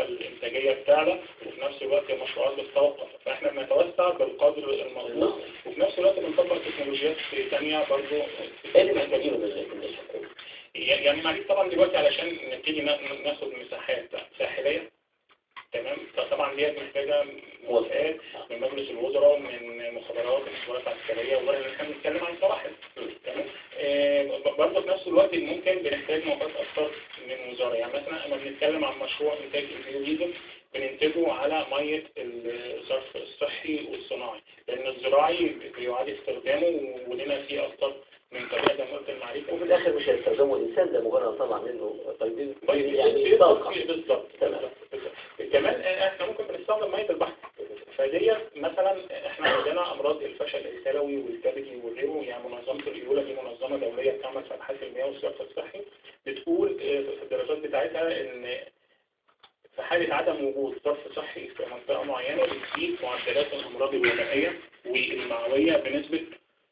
الإنتاجية بتاعنا، وفي نفس الوقت المشروعات بتتوقف، فاحنا بنتوسع بالقدر المطلوب وفي نفس الوقت بنطبق تكنولوجيات ثانية برضه. ايه اللي محتاجينه من الحكومة؟ يعني معلش طبعا دلوقتي علشان نبتدي ناخد مساحات ساحلية، تمام، فطبعا دي محتاجة موافقات من مجلس الوزراء ومن مخابرات عسكرية وغيرها اللي احنا بنتكلم عن صراحة، تمام. برضه في نفس الوقت ممكن بنحتاج موافقات أكثر من وزارة. يعني مثلا لما بنتكلم عن مشروع إنتاج البيوديزل بننتجه على مية الصرف الصحي والصناعي، لأن الزراعي بيعاد استخدامه ولنا فيه أكثر من طريقة زي ما قلت المعرفة، وفي الآخر مش هيستخدموا الإنسان ده مجرد طلع منه طيبين يعني طاقة. بالظبط. كمان احنا ممكن بنستخدم مية البحر، فدي مثلا احنا عندنا امراض الفشل الكلوي والكبدي وغيره. يعني منظمة الإيولا دي منظمة دولية بتعمل في ابحاث المياه والصرف الصحي، بتقول في الدراسات بتاعتها ان في حالة عدم وجود صرف صحي في منطقة معينة بتزيد معدلات الامراض الوبائية والمعوية بنسبة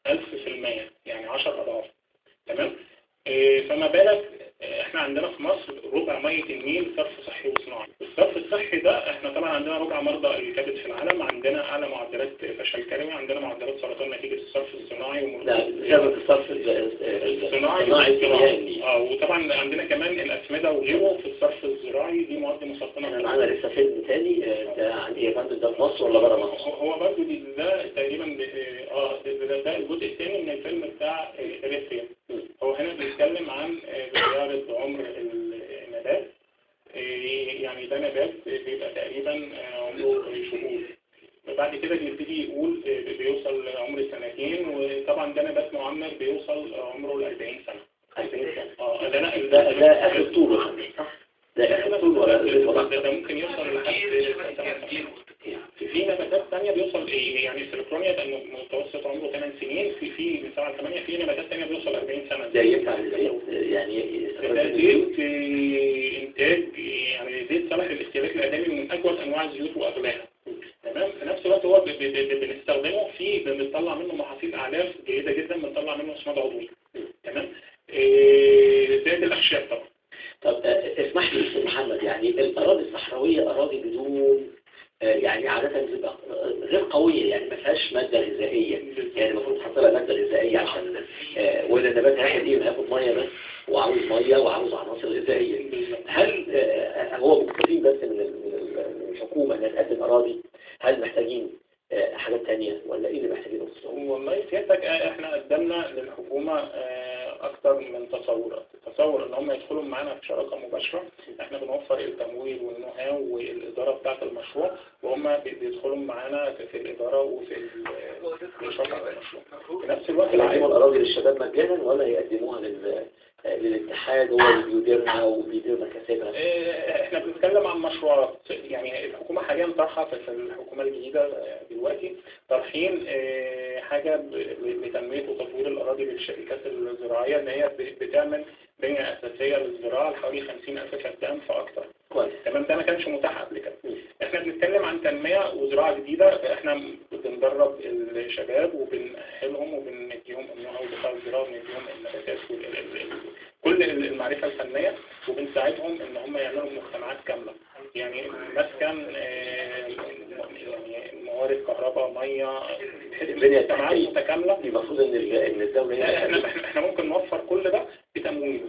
1000%، يعني 10 أضعاف، تمام. فما بالك احنا عندنا في مصر ربع مية النيل صرف صحي وصناعي. الصرف الصحي ده احنا طبعا عندنا ربع مرضى الكبد في العالم، عندنا اعلى معدلات فشل كلوي، عندنا معدلات سرطان نتيجة الصرف الصناعي بسبب الصرف الصناعي. وطبعا عندنا كمان الاسمدة وغيره في الصرف الزراعي، دي مواد مسرطنة. معانا لسه فيلم تاني ده عندي يا فندم، ده في مصر ولا بره مصر؟ هو برضه ده تقريبا ده الجزء الثاني من الفيلم بتاع إريتريا. هو هنا بيتكلم عن زيارة عمر النبات. يعني ده نبات بيبقى تقريبا عمره شهور، بعد كده بيبتدي يقول بيوصل عمر 2 سنين، وطبعا ده نبات معمر بيوصل عمره ل 40 سنة. 40 سنة. ده آخر طول صح؟ ده آخر طول ولا ده ممكن يوصل لحد في نباتات ثانية بيوصل يعني السيليكرونيا ده متوسط عمره 8 سنين، في من 7 ل 8 في نباتات ثانية بيوصل 40 سنة. ده ينفع يعني زيت إنتاج، يعني زيت صالح للاستهلاك الآدمي ومن أجود أنواع الزيوت وأغلاها، تمام. في نفس الوقت هو بنستخدمه بنطلع منه محاصيل أعلاف جيدة جدا، بنطلع منه اسماد عضوي، تمام. زيت الأخشاب طبعا. طب اسمح لي أستاذ محمد، يعني الأراضي الصحراوية أراضي بدون يعني عادة بتبقى غير قوية، يعني ما فيهاش مادة غذائية، يعني المفروض تحط لها مادة غذائية عشان وإذا النبات هياخد هياخد مية بس، وعاوز مية وعاوز عناصر غذائية. هل هو مكتفين بس من الحكومة إنها تقدم أراضي؟ هل محتاجين حاجات تانية ولا إيه اللي محتاجينه؟ والله سيادتك احنا قدمنا للحكومة أكثر من تصور إن هم يدخلوا معانا في شراكة مباشرة. احنا بنوفر التمويل والنهاو والإدارة بتاعة المشروع، وهم بيدخلوا معانا في الإدارة وفي الشراكة المشروع. في نفس الوقت يقدموا الأراضي للشباب مجانا ولا يقدموها للاتحاد هو اللي بيديرها وبيدير مكاسبها؟ احنا بنتكلم عن مشروعات. يعني الحكومة حاليا طرحة في الحكومة الجديدة دلوقتي طرحين حاجة لتنمية وتطوير الأراضي للشركات الزراعية، ان هي بتعمل بنية أساسية للزراعة لحوالي 50,000 فدان فأكثر. تمام، ده ما كانش متاح قبل كده. احنا بنتكلم عن تنمية وزراعة جديدة. احنا بندرب الشباب وبنأهلهم وبنديهم النهاو بتاع الزراعة، وبنديهم النباتات كل المعرفة الفنية، وبنساعدهم ان هم يعملوا مجتمعات كاملة، يعني مسكن، يعني موارد كهرباء، مية، البنية مجتمعات متكاملة. المفروض ان الدولة احنا ممكن نوفر كل ده بتمويل.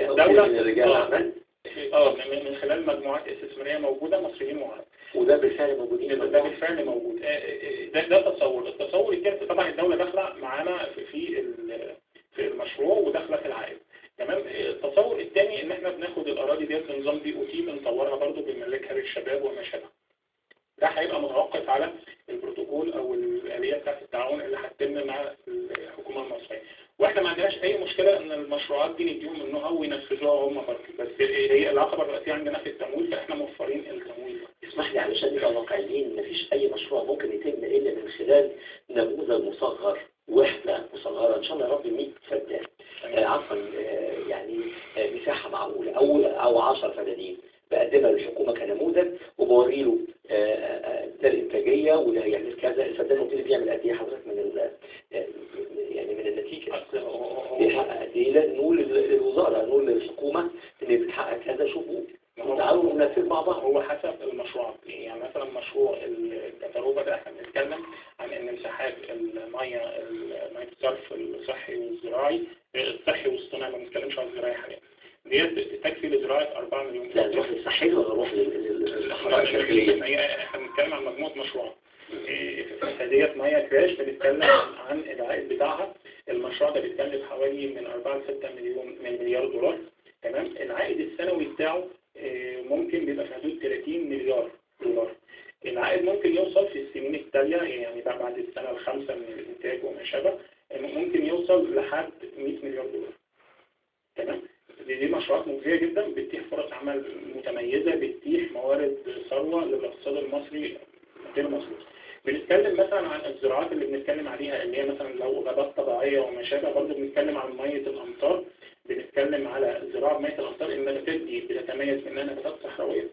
الدولة من الرجال الأعمال من خلال مجموعات استثمارية موجودة مصريين وعرب. وده بالفعل موجودين. ده بالفعل موجود. ده التصور الثالث. طبعا الدولة داخلة معانا في المشروع وداخلة في العائد. تمام. التصور الثاني ان احنا بناخد الاراضي ديت بنظام BOT بنطورها برضو بنملكها للشباب وما شابه. ده هيبقى متوقف على البروتوكول او الآلية بتاعت التعاون اللي هتتم مع الحكومة المصرية. واحنا ما عندناش اي مشكلة ان المشروعات دي نديهم النو هاو وينفذوها هم برضه، بس هي العقبة الرئيسية عندنا في التمويل، فاحنا موفرين التمويل. اسمح لي علشان نبقى واقعيين، مفيش اي مشروع ممكن يتم الا من خلال نموذج مصغر، وحدة مصغرة ان شاء الله يا رب 100 فدان، عفوا يعني مساحة معقولة او 10 فدانين بقدمها للحكومة كنموذج وبوري له ده الانتاجية وده هيعمل كذا. الفدان ممكن بيعمل قد ايه حضرتك من يعني من النتيجة بيحقق قد ايه؟ نقول للوزارة، نقول للحكومة ان بتحقق كذا، شوفوا تعالوا ننفذ مع بعض. هو حسب المشروع. يعني مثلا مشروع الكتروبة ده احنا بنتكلم عن ان مساحات المية الصرف الصحي والزراعي، الصحي والصناعي، ما بنتكلمش عن الزراعي حاليا، ديت تكفي لزراعة 4 مليون. لا نروح للصحي ولا نروح للصحراء الشرقية؟ احنا بنتكلم عن مجموعة مشروع. ديت مية كراش بنتكلم عن العائد بتاعها. المشروع ده بيتكلف حوالي من 4 ل 6 مليار دولار. تمام. العائد السنوي بتاعه ممكن بيبقى في حدود 30 مليار دولار. العائد ممكن يوصل في السنين التالية، يعني بعد السنة الخامسة من الإنتاج وما شابه، ممكن يوصل لحد 100 مليار دولار. تمام. دي مشروعات مجزية جدا، بتتيح فرص عمل متميزة، بتتيح موارد ثروة للاقتصاد المصري غير مسبوق. بنتكلم مثلا عن الزراعات اللي بنتكلم عليها اللي هي مثلا لو غابات طبيعية وما شابه، برضه بنتكلم عن مية الأمطار، بنتكلم على زراعة مية الأمطار. النباتات دي بتتميز بأنها نباتات صحراوية،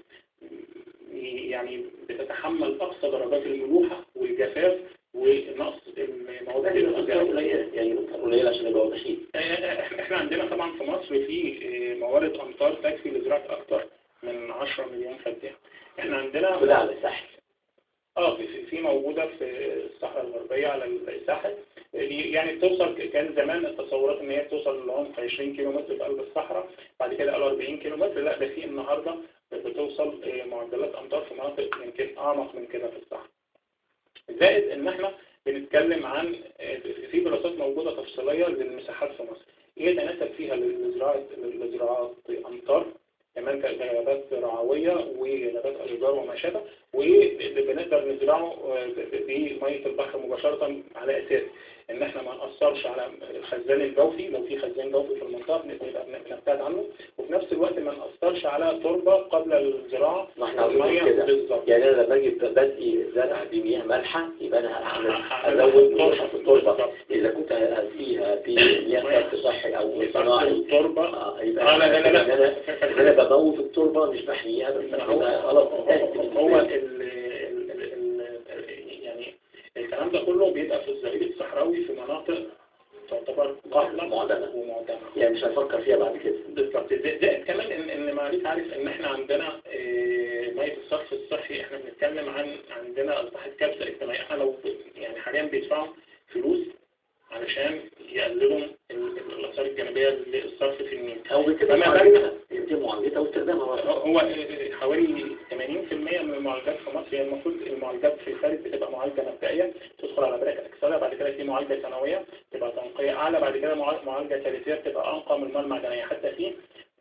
يعني بتتحمل أقصى درجات الملوحة والجفاف ونقص المواد الغذائية، يعني نقطة قليلة عشان يبقى واضحين. احنا عندنا طبعا في مصر في موارد أمطار تكفي لزراعة أكثر من 10 مليون فدان. احنا عندنا كلها على الساحل. في موجودة في الصحراء الغربية على الساحل، يعني بتوصل. كان زمان التصورات ان هي بتوصل لعمق 20 كيلومتر في قلب الصحراء، بعد كده قالوا 40 كيلومتر. لا، ده في النهاردة بتوصل معدلات امطار في مناطق يمكن اعمق من كده في الصحراء. زائد ان احنا بنتكلم عن في دراسات موجودة تفصيلية للمساحات في مصر يتناسب فيها لزراعات امطار، كمان كغابات رعوية وغابات أشجار وما شابه، واللي بنقدر نزرعه بمية البحر مباشرة، على أساس إن إحنا ما نأثرش على الخزان الجوفي. لو في خزان جوفي في المنطقة بنبتعد عنه، وفي نفس الوقت ما نأثرش على تربة قبل الزراعة. ما احنا عاوزين كده بالظبط. يعني أنا لما أجي بدي الزرع بمياه مالحة يبقى أنا أزود ملوحة في التربة. إذا كنت أزيها بمياه صحي أو صناعي التربة يبقى أنا بموت التربة مش بحميها، بس خلاص هو يعني الكلام ده كله بيبقى في الظهير الصحراوي في مناطق تعتبر قاهرة ومعدمة، يعني مش هنفكر فيها بعد كده. بالظبط. زائد كمان ان معلش عارف ان احنا عندنا مية الصرف الصحي، احنا بنتكلم عندنا اصبحت كارثة اجتماعية. احنا لو يعني حاليا بيدفعوا فلوس علشان يقللوا الآثار الجانبية للصرف في النيل. أو بكده معالجتها واستخدامها. هو حوالي 80% من المعالجات في مصر، هي المفروض المعالجات في الخارج بتبقى معالجة مبدئية تدخل على بركة أكسدة، بعد كده في معالجة ثانوية تبقى تنقية أعلى، بعد كده معالجة ثالثية بتبقى أنقى من الماء المعدنية. حتى في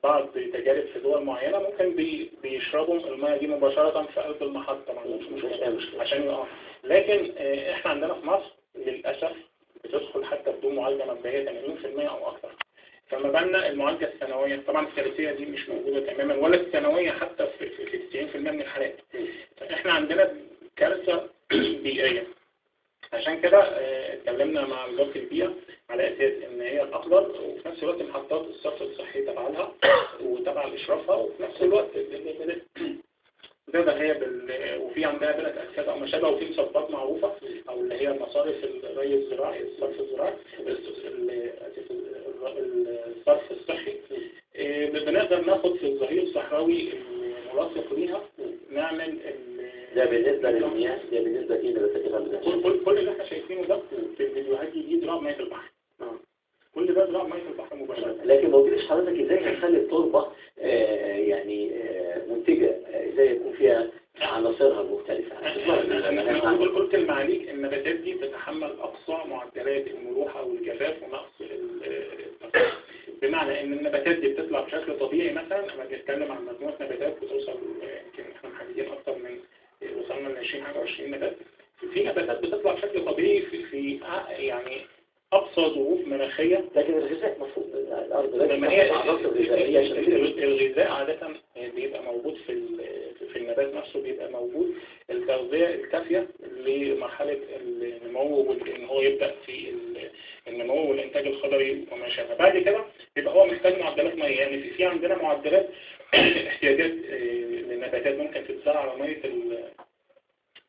بعض تجارب في دول معينة ممكن بيشربوا الماء دي مباشرة في قلب المحطة، مش عشان يقع. لكن احنا عندنا في مصر للأسف بتدخل حتى بدون معالجة مبدئية 80% أو أكثر. فما بالنا المعالجة الثانوية، طبعا الثالثية دي مش موجودة تماما، ولا الثانوية حتى في 90% من الحالات. فإحنا عندنا كارثة بيئية. عشان كده اتكلمنا مع وزارة البيئة على أساس إن هي الأفضل، وفي نفس الوقت محطات الصرف الصحي تبع لها وتبع لإشرافها، وفي نفس الوقت ده هي وفي عندها بلد أكساد أو ما شابه، وفي مصبات معروفة أو اللي هي مصارف الري الزراعي، الصرف الزراعي، الصرف الصحي. بنقدر ناخد في الظهير الصحراوي الملاصق ليها نعمل ده بالنسبة للمياه، ده بالنسبة إيه؟ كل اللي احنا شايفينه ده في الفيديوهات دي زراعة مياه البحر. كل ده زراعة مية في البحر مباشرة. لكن ما قلتليش حضرتك ازاي هنخلي التربة منتجة، ازاي يكون فيها عناصرها المختلفة؟ أنا قلت المعاليك النباتات دي تتحمل أقصى معدلات الملوحة والجفاف ونقص بمعنى إن النباتات دي بتطلع بشكل طبيعي. مثلا أنا بتكلم عن مجموعة نباتات بتوصل، يمكن إحنا محددين أكتر من وصلنا ل 20 حاجة 20 نبات. في نباتات بتطلع بشكل طبيعي في يعني أقصى ظروف مناخية. لكن الغذاء مفروض الأرض لما هي الغذاء عادة بيبقى موجود في النبات نفسه، بيبقى موجود التغذية الكافية لمرحلة النمو وإن هو يبدأ في النمو والإنتاج الخضري وما شابه. بعد كده يبقى هو محتاج معدلات مية. يعني في عندنا معدلات احتياجات للنباتات ممكن تتزرع على مية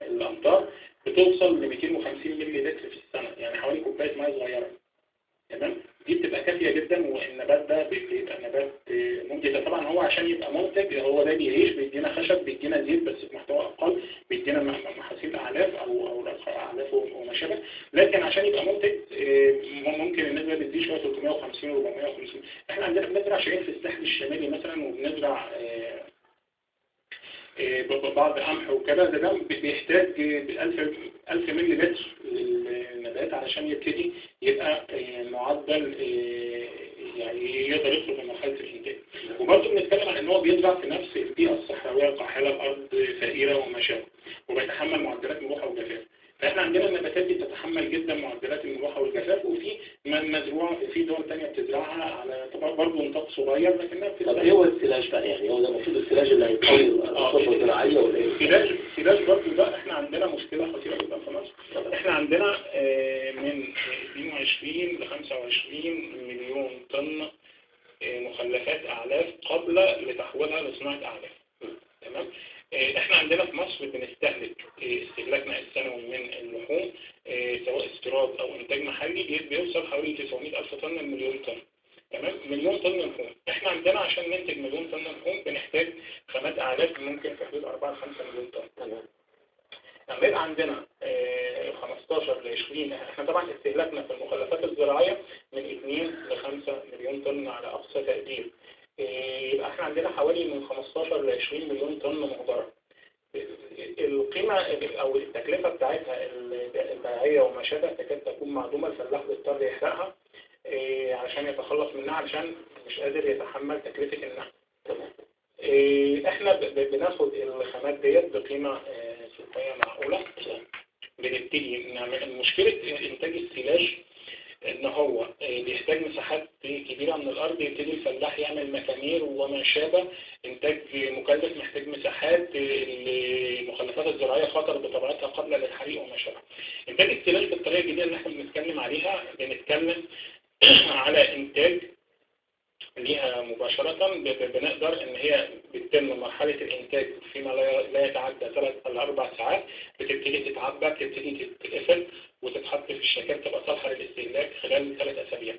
الأمطار بتوصل ل 250 مللي لتر في السنة، يعني حوالي كوباية مية صغيرة. تمام، دي بتبقى كافية جدا. والنبات ده بيبقى نبات منتج. طبعا هو عشان يبقى منتج هو ده بيعيش، بيدينا خشب، بيدينا زيت بس بمحتوى أقل، بيدينا محاصيل أعلاف أو أعلاف وما شابه. لكن عشان يبقى منتج ممكن النسبة بتزيد شوية 350 و 450. احنا عندنا بنزرع شعير في الساحل الشمالي مثلا، وبنزرع بعض قمح وكذا. ده بيحتاج 1000 مللي لتر للنبات علشان يبتدي يبقى معدل يعني يقدر يدخل في مرحله الانتاج. وبرضه بنتكلم عن ان هو بيزرع في نفس البيئه الصحراويه القاحله، الارض فقيره وما شابه، وبيتحمل معدلات ملوحه وجفاف. فاحنا عندنا النباتات دي بتتحمل جدا معدلات الملوحه والجفاف. وفي مزروعه في دول ثانيه بتزرعها على طبعا برضه نطاق صغير لكنها طب ايه هو السلاج بقى؟ يعني هو ده المفروض السلاج اللي هيقوي الخطوه الزراعيه ولا ايه؟ السلاج برضه ده احنا عندنا مشكله خطيره جدا في مصر. احنا عندنا من 22 ل 25 مليون طن مخلفات اعلاف قبل لتحويلها لصناعه اعلاف. تمام. احنا عندنا في مصر بنستهلك استهلاكنا السنوي من اللحوم سواء استيراد او انتاج محلي بيوصل حوالي 900 الف طن لمليون طن. تمام، مليون طن لحوم. احنا عندنا عشان ننتج مليون طن لحوم بنحتاج خامات اعلاف ممكن في حدود 4 ل 5 مليون طن. تمام. لما يبقى عندنا 15 ل 20، احنا طبعا استهلاكنا في المخلفات الزراعيه من 2 ل 5 مليون طن على اقصى تقدير. يبقى احنا عندنا حوالي من 15 ل 20 مليون طن مهدرة. القيمة او التكلفة بتاعتها البيعية وما شابه تكاد تكون معدومة. الفلاح بيضطر يحرقها عشان يتخلص منها، علشان مش قادر يتحمل تكلفة النقل. احنا بناخد الخامات ديت بقيمة سوقية معقولة. بنبتدي نعمل مشكلة انتاج السلاج ان هو بيحتاج مساحات كبيرة من الارض. يبتدي الفلاح يعمل مكامير وما شابه، انتاج مكلف، محتاج مساحات. المخلفات الزراعية خطر بطبيعتها قابلة للحريق وما شابه. انتاج السلاج بالطريقة الجديدة اللي احنا بنتكلم عليها، بنتكلم على انتاج ليها مباشرة. بنقدر ان هي بتتم مرحلة الانتاج فيما لا يتعدى 3 إلى 4 ساعات. بتبتدي تتعبى، بتبتدي تتقفل وتتحط في الشكل، تبقى صالحة للاستهلاك خلال 3 أسابيع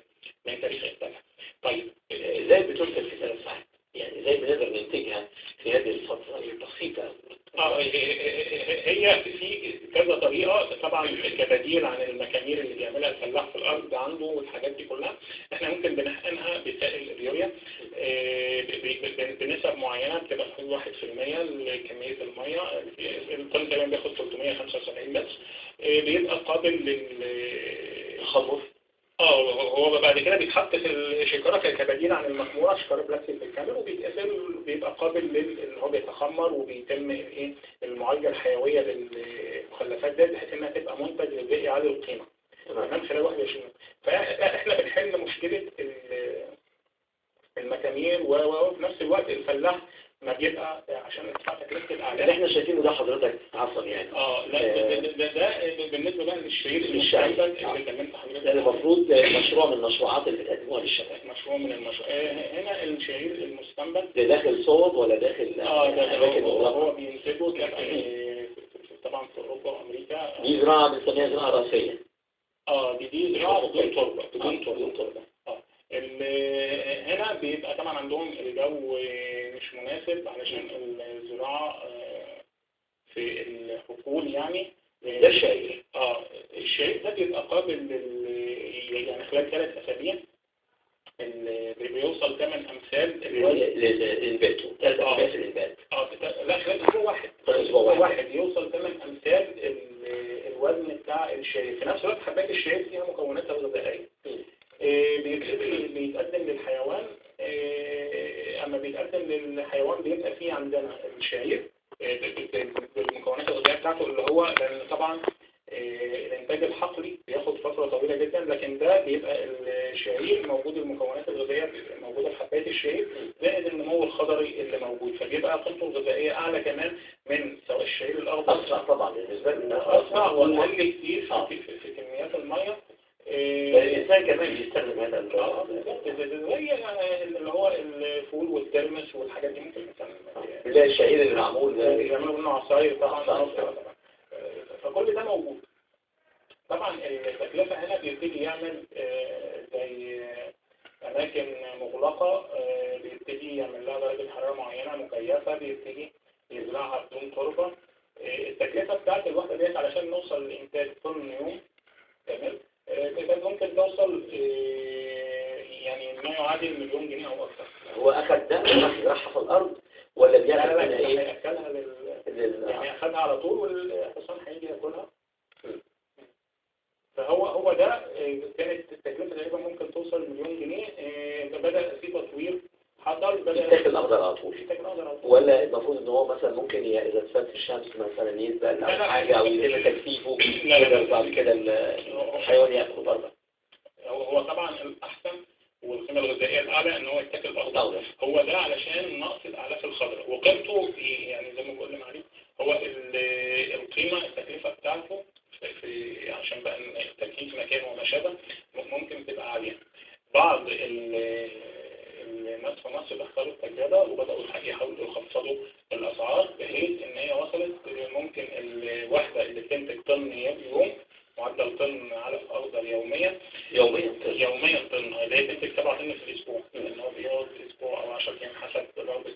من تاريخ انتاجها. طيب ازاي بتنتج في 3 ساعات؟ يعني ازاي بنقدر ننتجها في هذه الفترة البسيطة؟ هي في كذا طريقة طبعا كبديل عن المكامير اللي بيعملها الفلاح في الأرض عنده والحاجات دي كلها. احنا ممكن بنحقنها بسائل اليوريا بنسب معينة، بتبقى حدود 1% لكمية المية. الطن تقريبا بياخد 375 لتر. بيبقى قابل للخمر. هو بعد كده بيتحط في الشكارة كبديل عن المخمورة، شكارة بلاستيك بالكامل، وبيتقفل، بيبقى قابل ان هو بيتخمر، وبيتم المعالجة الحيوية للمخلفات دي بحيث انها تبقى منتج غذائي عالي القيمة من خلال 21 يوم. فاحنا بنحل مشكلة المكامير، وفي نفس الوقت الفلاح ما بيبقى عشان يدفع تكلفة الأعلاف اللي احنا شايفينه ده حضرتك عصر يعني. لا ده بالنسبة بقى للشعير المستنبت اللي كلمت حضرتك. ده المفروض مشروع من المشروعات اللي بتقدموها للشباب. مشروع من المشروع. هنا الشعير المستنبت ده داخل صوب ولا داخل أماكن هو بينتجه طبعا في أوروبا وأمريكا. دي زراعة بنسميها زراعة راسية. دي زراعة بدون تربة. هنا بيبقى طبعا عندهم الجو مش مناسب علشان الزراعة في الحقول يعني. ده الشعير. الشعير ده بيبقى قابل يعني خلال 3 أسابيع اللي بيوصل 8 أمثال للبيت 3 أمثال في البيت. لا خلال أسبوع واحد يوصل 8 أمثال الوزن بتاع الشعير. في نفس الوقت حبات الشعير فيها مكونات غذائية. بيتقدم للحيوان. أما بيتقدم للحيوان بيبقى فيه عندنا الشعير بالمكونات الغذائية بتاعته، اللي هو لأن طبعا الإنتاج الحقلي بياخد فترة طويلة جدا، لكن ده بيبقى الشعير موجود، المكونات الغذائية موجودة في حبات الشعير زائد النمو الخضري اللي موجود، فبيبقى قيمته الغذائية أعلى كمان من سواء الشعير الأخضر. أسرع طبعا بالنسبة لنا، أسرع وأقل كتير في كميات المية. الإنسان كمان بيستخدم هذا زي اللي هو الفول والترمس والحاجات دي ممكن مثلا الشعير اللي معمول ده بيعملوا منه عصاير طبعا. فكل ده موجود. طبعا التكلفة هنا بيبتدي يعمل زي أماكن مغلقة، بيبتدي يعمل لها درجة حرارة معينة مكيفة، بيبتدي يزرعها بدون تربة. التكلفة بتاعت الوحدة ديت علشان نوصل لإنتاج طن يوم كامل كانت ممكن توصل يعني ما يعادل 1,000,000 جنيه أو أكثر. هو أخذ ده وراح في الأرض ولا بياخد منها إيه؟ هيأكلها يعني أخذها على طول والحصان هيجي ياكلها. فهو ده كانت التكلفة تقريبا ممكن توصل 1,000,000 جنيه. بدأ في تطوير حصل، يتاكل الأخضر على طول ولا المفروض إن هو مثلا ممكن إذا اتسد في الشمس مثلا يسبق أو حاجة أو يتم تجفيفه بعد كده الحيوان يأكل برضه؟ هو طبعا الأحسن والقيمة الغذائية الأعلى إن هو يتاكل الأخضر. هو ده علشان نقص الأعلاف الخضراء وقيمته يعني زي ما بقول معلم هو القيمة التكلفة بتاعته عشان بقى التركيز في مكان وما شابه ممكن تبقى عالية. بعض الناس في مصر اختاروا التجربة وبدأوا يحاولوا يخفضوا الأسعار بحيث إن هي وصلت ممكن الوحدة اللي بتنتج طن يوم معدل طن علف أخضر يوميا طن، اللي هي بتنتج 7 طن في الأسبوع، لأن هو بيقعد أسبوع أو 10 أيام حسب ضربة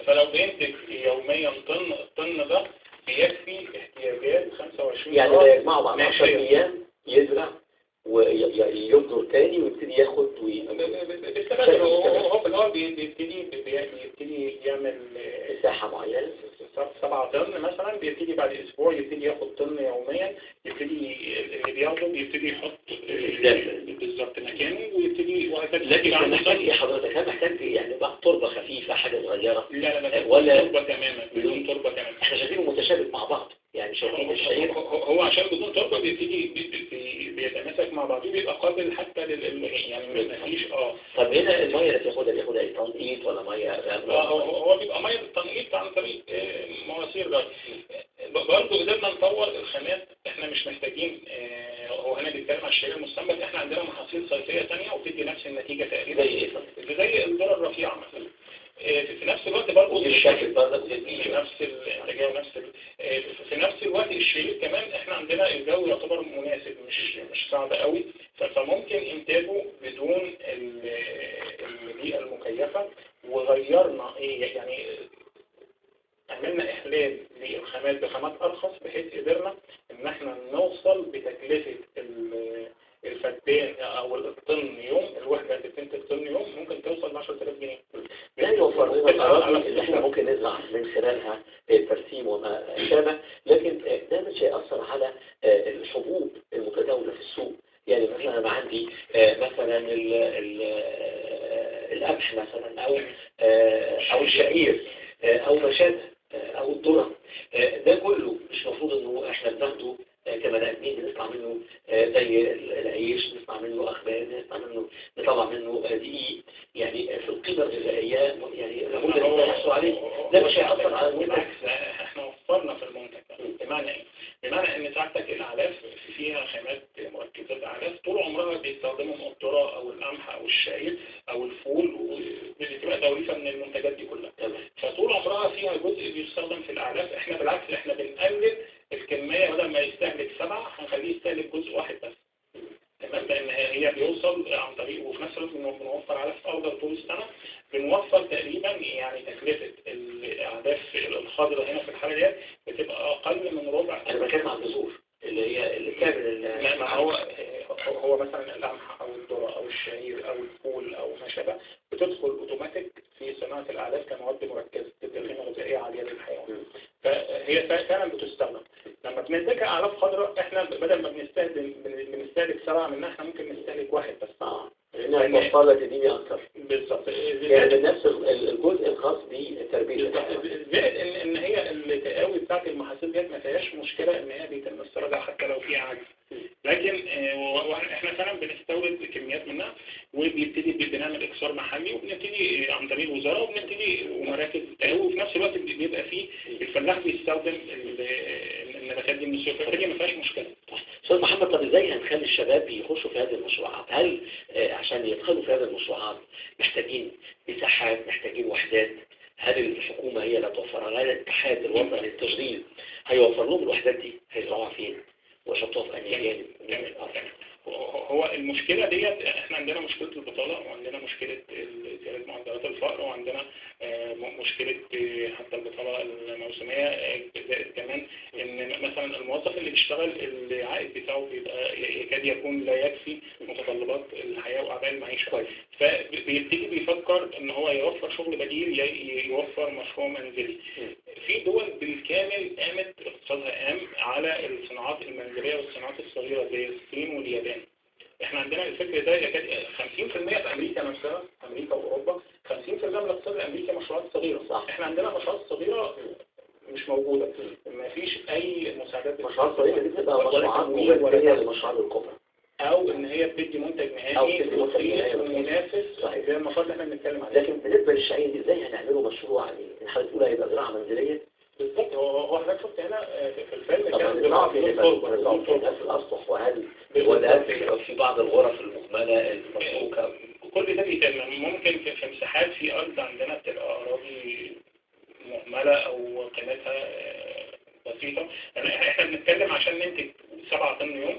فلو بينتج يوميا طن، الطن ده بيكفي احتياجات 25 يعني يجمعوا بعد 10 أيام يزرع ويبذر تاني ويبتدي ياخد هو في الأول بيبتدي يعمل مساحة معينة 7 طن مثلا، بيبتدي بعد أسبوع يبتدي ياخد طن يوميا، يبتدي اللي بياخده بيبتدي يحط بالظبط مكانه ويبتدي وهكذا. لكن محتاج ايه حضرتك؟ هل محتاج يعني بقى تربة خفيفة حاجة صغيرة؟ لا ولا تربة تماما بدون تربة تماما. احنا شايفينه متشابك مع بعض يعني شايفين الشعير هو عشان بدون تربة بيبتدي بيتماسك مع بعضه بيبقى قابل حتى يعني ما فيش طب هنا المية اللي بياخدها ايه تنقيط ولا مية هو بيبقى مية بالتنقيط عن طريق مواسير غاز. برضه قدرنا نطور الخامات، احنا مش محتاجين هو هنا بيتكلم عن الشعير المستنبت، احنا عندنا محاصيل صيفية ثانيه وبتدي نفس النتيجة تقريبا زي الذرة الرفيعة مثلا. في نفس الوقت برضه نفس الانتاجيه ونفس في نفس الوقت الشعير كمان احنا عندنا الجو يعتبر مناسب مش صعب قوي، فممكن انتاجه بدون البيئة المكيفة. وغيرنا يعني عملنا إحلال للخامات بخامات أرخص بحيث قدرنا إن احنا نوصل بتكلفة الفدان أو الطن يوم، الوحدة اللي بتنتج طن يوم ممكن توصل ل 10,000 جنيه. ده يوفر لنا الأراضي اللي احنا ممكن نزرع من خلالها البرسيم وما شابه، لكن ده مش هيأثر على الحبوب المتداولة في السوق. يعني مثلا أنا عندي مثلا القمح مثلا أو الشعير أو ما شابه أو الذرة، ده كله مش مفروض إنه إحنا بناخده كبني آدمين نصنع منه زي العيش، نصنع منه أخبار، نطلع منه دقيق. يعني في القيمة الغذائية يعني لابد أن نحصل عليه، ده مش هيأثر على المنتج. احنا وفرنا في المنتج. بمعنى ايه؟ بمعنى ان ساعتك الاعلاف فيها خامات مركزات اعلاف طول عمرها بيستخدموا الذرة او القمح او الشعير او الفول، وبتبقى توليفة من المنتجات دي كلها. فطول عمرها فيها جزء بيستخدم في الاعلاف. احنا بالعكس احنا بنقلل الكمية، بدل ما يستهلك 7 هنخليه يستهلك جزء واحد بس. تمام، لان هي بيوصل عن طريق، وفي نفس الوقت بنوفر علف اخضر طول السنة. بنوفر تقريبا يعني تكلفة الاعلاف الخضراء هنا في الحالة دي بتبقى اقل من ربع. انا بتكلم عن البذور اللي هي اللي بتعمل ما هو مثلا القمح او الذرة او او الشعير او الفول او ما شابه بتدخل اوتوماتيك في صناعه الاعلاف كمواد مركزه تدي قيمه غذائيه عاليه للحيوان. فهي فعلا بتستخدم. لما بننتجها اعلاف خضراء احنا بدل ما بنستهلك 7 منها احنا ممكن نستهلك 1 بس. لانها توفر لك الدنيا اكتر. بالظبط. يعني بنفس الجزء الخاص بتربيه زائد ان هي التقاوي بتاعت المحاصيل ديت ما فيهاش مشكله ان هي بيتم استيرادها حتى لو في عجز. لكن احنا فعلا بنستورد كميات منها وبيبتدي بنعمل اكسار محلي وبنبتدي عن طريق الوزاره وبنبتدي ومراكز التقاوي وفي نفس الوقت بيبقى فيه الفلاح بيستخدم النباتات دي من السوق فدي ما فيهاش مشكله. استاذ محمد، طب ازاي هنخلي الشباب يخشوا في هذه المشروعات؟ هل عشان يدخلوا في هذه المشروعات محتاجين مساحات، محتاجين وحدات؟ هل الحكومه هي اللي توفرها؟ هل الاتحاد الوطني للتشغيل هيوفر لهم الوحدات دي؟ هيزرعوها فين؟ ويحطوها في انهي جانب؟ هو المشكلة ديت احنا عندنا مشكلة البطالة وعندنا مشكلة زيادة معدلات الفقر وعندنا مشكلة حتى البطالة الموسمية. زائد كمان ان مثلا الموظف اللي بيشتغل العائد بتاعه بيبقى يكاد يكون لا يكفي متطلبات الحياة وأعباء المعيشة. فبيبتدي بيفكر ان هو يوفر شغل بديل، يوفر مشروع منزلي. في دول بالكامل قامت اقتصادها قام على الصناعات المنزلية والصناعات الصغيرة زي الصين واليابان. احنا عندنا الفكر ده يكاد 50% في امريكا نفسها، امريكا واوروبا 50% من الاقتصاد الامريكي مشروعات صغيرة. صح. احنا عندنا مشروعات صغيرة مش موجودة، ما فيش اي مساعدات. مشروعات صغيرة دي بتبقى مشروعات مغذية للمشروعات الكبرى، او ان هي بتدي منتج نهائي منافس زي المشروع اللي احنا بنتكلم عليه. لكن بالنسبة للشعير دي ازاي هنعمله مشروع؟ يعني الحاله الاولى هيبقى زراعة منزلية. بالظبط. هو حضرتك شفت هنا في الفيلم كان زراعة في الاسطح، وهل في بعض الغرف المهملة المتروكة؟ كل ده بيتم ممكن في مساحات في ارض عندنا بتبقى اراضي مهملة او قيمتها بسيطة. يعني احنا بنتكلم عشان ننتج 7 طن يوم،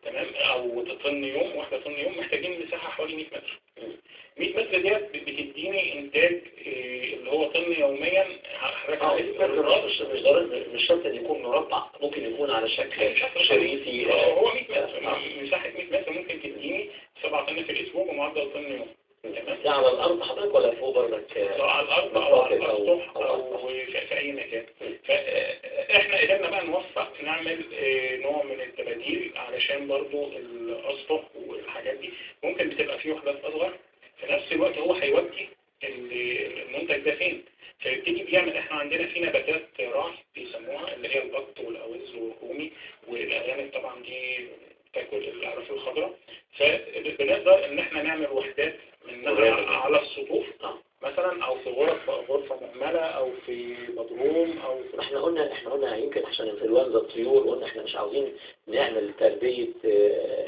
تمام، او طن يوم، 1 طن يوم، محتاجين مساحة حوالي 100 متر. 100 متر ديت بتديني انتاج اللي هو طن يوميا. مش شرط ان يكون مربع، ممكن يكون على شكل شريطي. هو 100 متر مساحة 100 متر ممكن تديني 7 طن في الاسبوع بمعدل طن يوم. تمام. ده على الارض حضرتك ولا فوق برضك؟ على الارض او على السطح او في اي مكان. فاحنا قدرنا بقى نوفق نعمل نوع من التباديل علشان برضو الاسطح والحاجات دي ممكن بتبقى فيه وحدات اصغر، في نفس الوقت هو هيودي المنتج ده فين. فيبتدي بيعمل، احنا عندنا في نباتات راعي بيسموها اللي هي البط والاوز والرومي والارانب، طبعا دي تاكل الاعلاف الخضراء. فبنقدر ان احنا نعمل وحدات منها على السطوح مثلا، او في غرفة مهملة، او في بدروم، او في احنا قلنا يمكن عشان انفلونزا الطيور قلنا احنا مش عاوزين نعمل تربية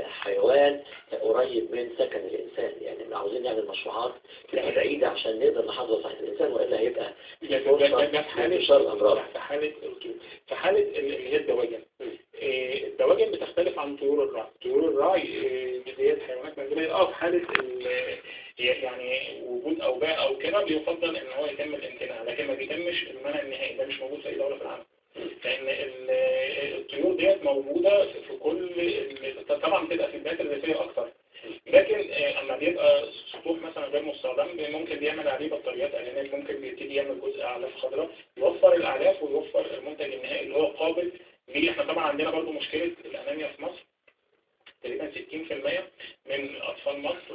حيوان قريب من سكن الانسان، يعني عاوزين نعمل مشروعات تبقى بعيدة عشان نقدر نحافظ على صحة الانسان، والا هيبقى انتشار الامراض. في حالة اللي هي الدواجن. الدواجن بتختلف عن طيور الرعي. طيور الرعي ديت حيوانات منزلية. في حالة يعني وجود اوباء او كده بيفضل ان هو يتم الامتناع، لكن ما بيتمش المنع النهائي، ده مش موجود في اي دولة في العالم. لان الطيور ديت موجودة في كل، طبعا بتبقى في البيئات الريفية اكتر، لكن اما بيبقى سطوح مثلا غير مستخدم ممكن بيعمل عليه بطاريات ارانب، ممكن بيبتدي يعمل جزء اعلاف خضراء، يوفر الاعلاف ويوفر المنتج النهائي اللي هو قابل ليه. احنا طبعا عندنا برضو مشكلة الانيميا في مصر. تقريبا 60% من اطفال مصر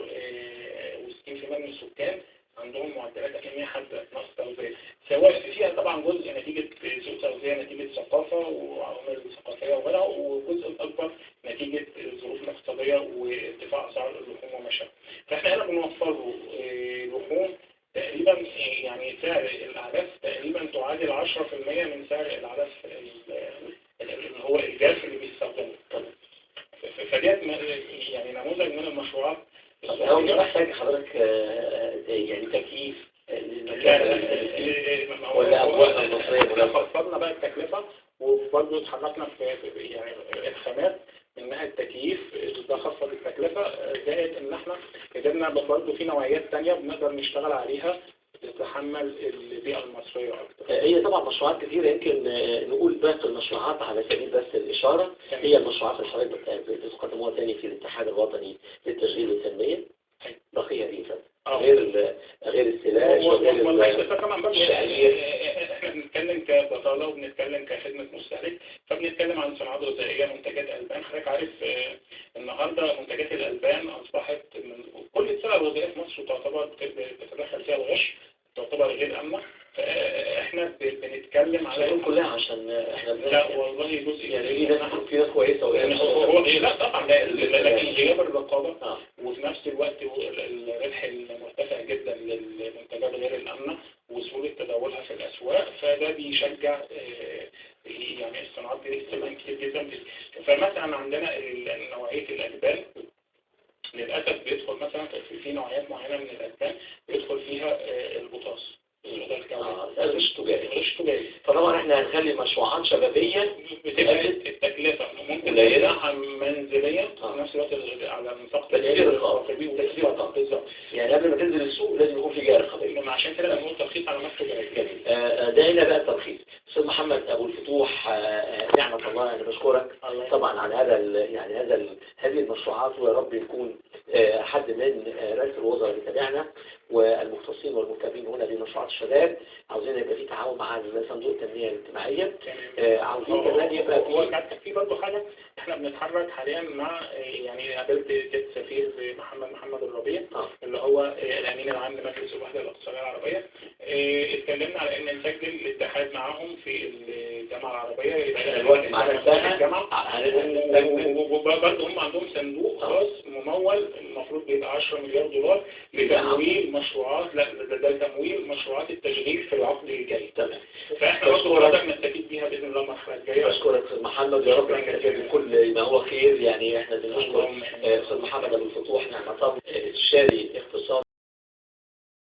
و60% من السكان عندهم معدلات انيميا حاده، نقص تغذيه، سواء فيها طبعا جزء نتيجه سوء تغذيه، نتيجه ثقافه وعوامل ثقافيه وغيرها، والجزء الاكبر نتيجه الظروف الاقتصاديه وارتفاع اسعار اللحوم وما شابه. فاحنا هنا بنوفر له لحوم تقريبا، يعني سعر الاعلاف تقريبا تعادل 10% من سعر الاعلاف اللي هو الجاف اللي بيستخدمه. فديت يعني نموذج من المشروعات. هو محتاج حضرتك يعني تكييف ولا أبواب مصرية؟ فصلنا بقى التكلفة وبرضه اتحركنا في يعني الخامات منها التكييف ده خاصة بالتكلفة، زائد ان احنا قدرنا برضه في نوعيات تانية بنقدر نشتغل عليها تتحمل البيئة المصرية أكتر. هي طبعا مشروعات كثيرة، يمكن نقول باقي المشروعات على سبيل بس الإشارة. هي المشروعات اللي حضرتك بتقدموها تاني في الاتحاد الوطني للتشغيل والتنمية، بقية دي غير السلاح وغير طبعا برضه احنا بنتكلم كبطالة وبنتكلم كخدمة مستهلك، فبنتكلم عن صناعات غذائية، منتجات ألبان. حضرتك عارف النهاردة منتجات الألبان أصبحت من كل السلع الغذائية في مصر تعتبر بتتدخل فيها الغش، تعتبر غير أمنة. احنا بنتكلم على كلها عشان احنا لا والله جزء يعني في ناس كويسة يعني هو لا طبعا لكن غياب الرقابة وفي نفس الوقت الربح المرتفع جدا للمنتجات غير الأمنة وسهولة تداولها في الأسواق، فده بيشجع يعني الصناعات دي استخدام كتير جدا. فمثلا عندنا نوعية الألبان للأسف بيدخل مثلا في نوعيات معينة من الألبان بيدخل فيها البوتاص غش تجاري. فطبعا احنا هنخلي مشروعات شبابية بتبقى التكلفة ممكن تلاقيها منزلية في نفس الوقت على نطاق تسيير الرقابة بالظبط. يعني قبل ما تنزل السوق لازم يكون في جهة رقابية. عشان كده بنقول ترخيص على مكتب جميل. ده هنا بقى الترخيص. استاذ محمد ابو الفتوح، نعمة الله، انا بشكرك طبعا على هذه المشروعات، ويا رب يكون حد من رئيس الوزراء اللي تابعنا والمختصين والمتابعين هنا بمشروعات الشباب. عاوزين يبقى في تعاون مع صندوق التنمية الاجتماعية. عاوزين كمان يبقى في برضه حاجة احنا بنتحرك حاليا مع يعني قابلت سفير محمد الربيع اللي هو الامين العام لمجلس الوحدة الاقتصادية العربية. اتكلمنا على ان نسجل الاتحاد معاهم في الجامعة العربية، يبقى الوقت معانا في الجامعة، وبرضه هم عندهم صندوق خاص ممول المفروض بيبقى 10 مليار دولار لتمويل مشروعات، لا ده تمويل مشروعات التشغيل في العقد الجاي. تمام. فاحنا برضه نقدر نستفيد بيها باذن الله المرحله الجايه. بشكرك استاذ محمد، يا رب نستفيد بكل ما هو خير. يعني احنا بنشكر استاذ محمد ابو الفتوح، نعمة الله، استشاري اقتصاد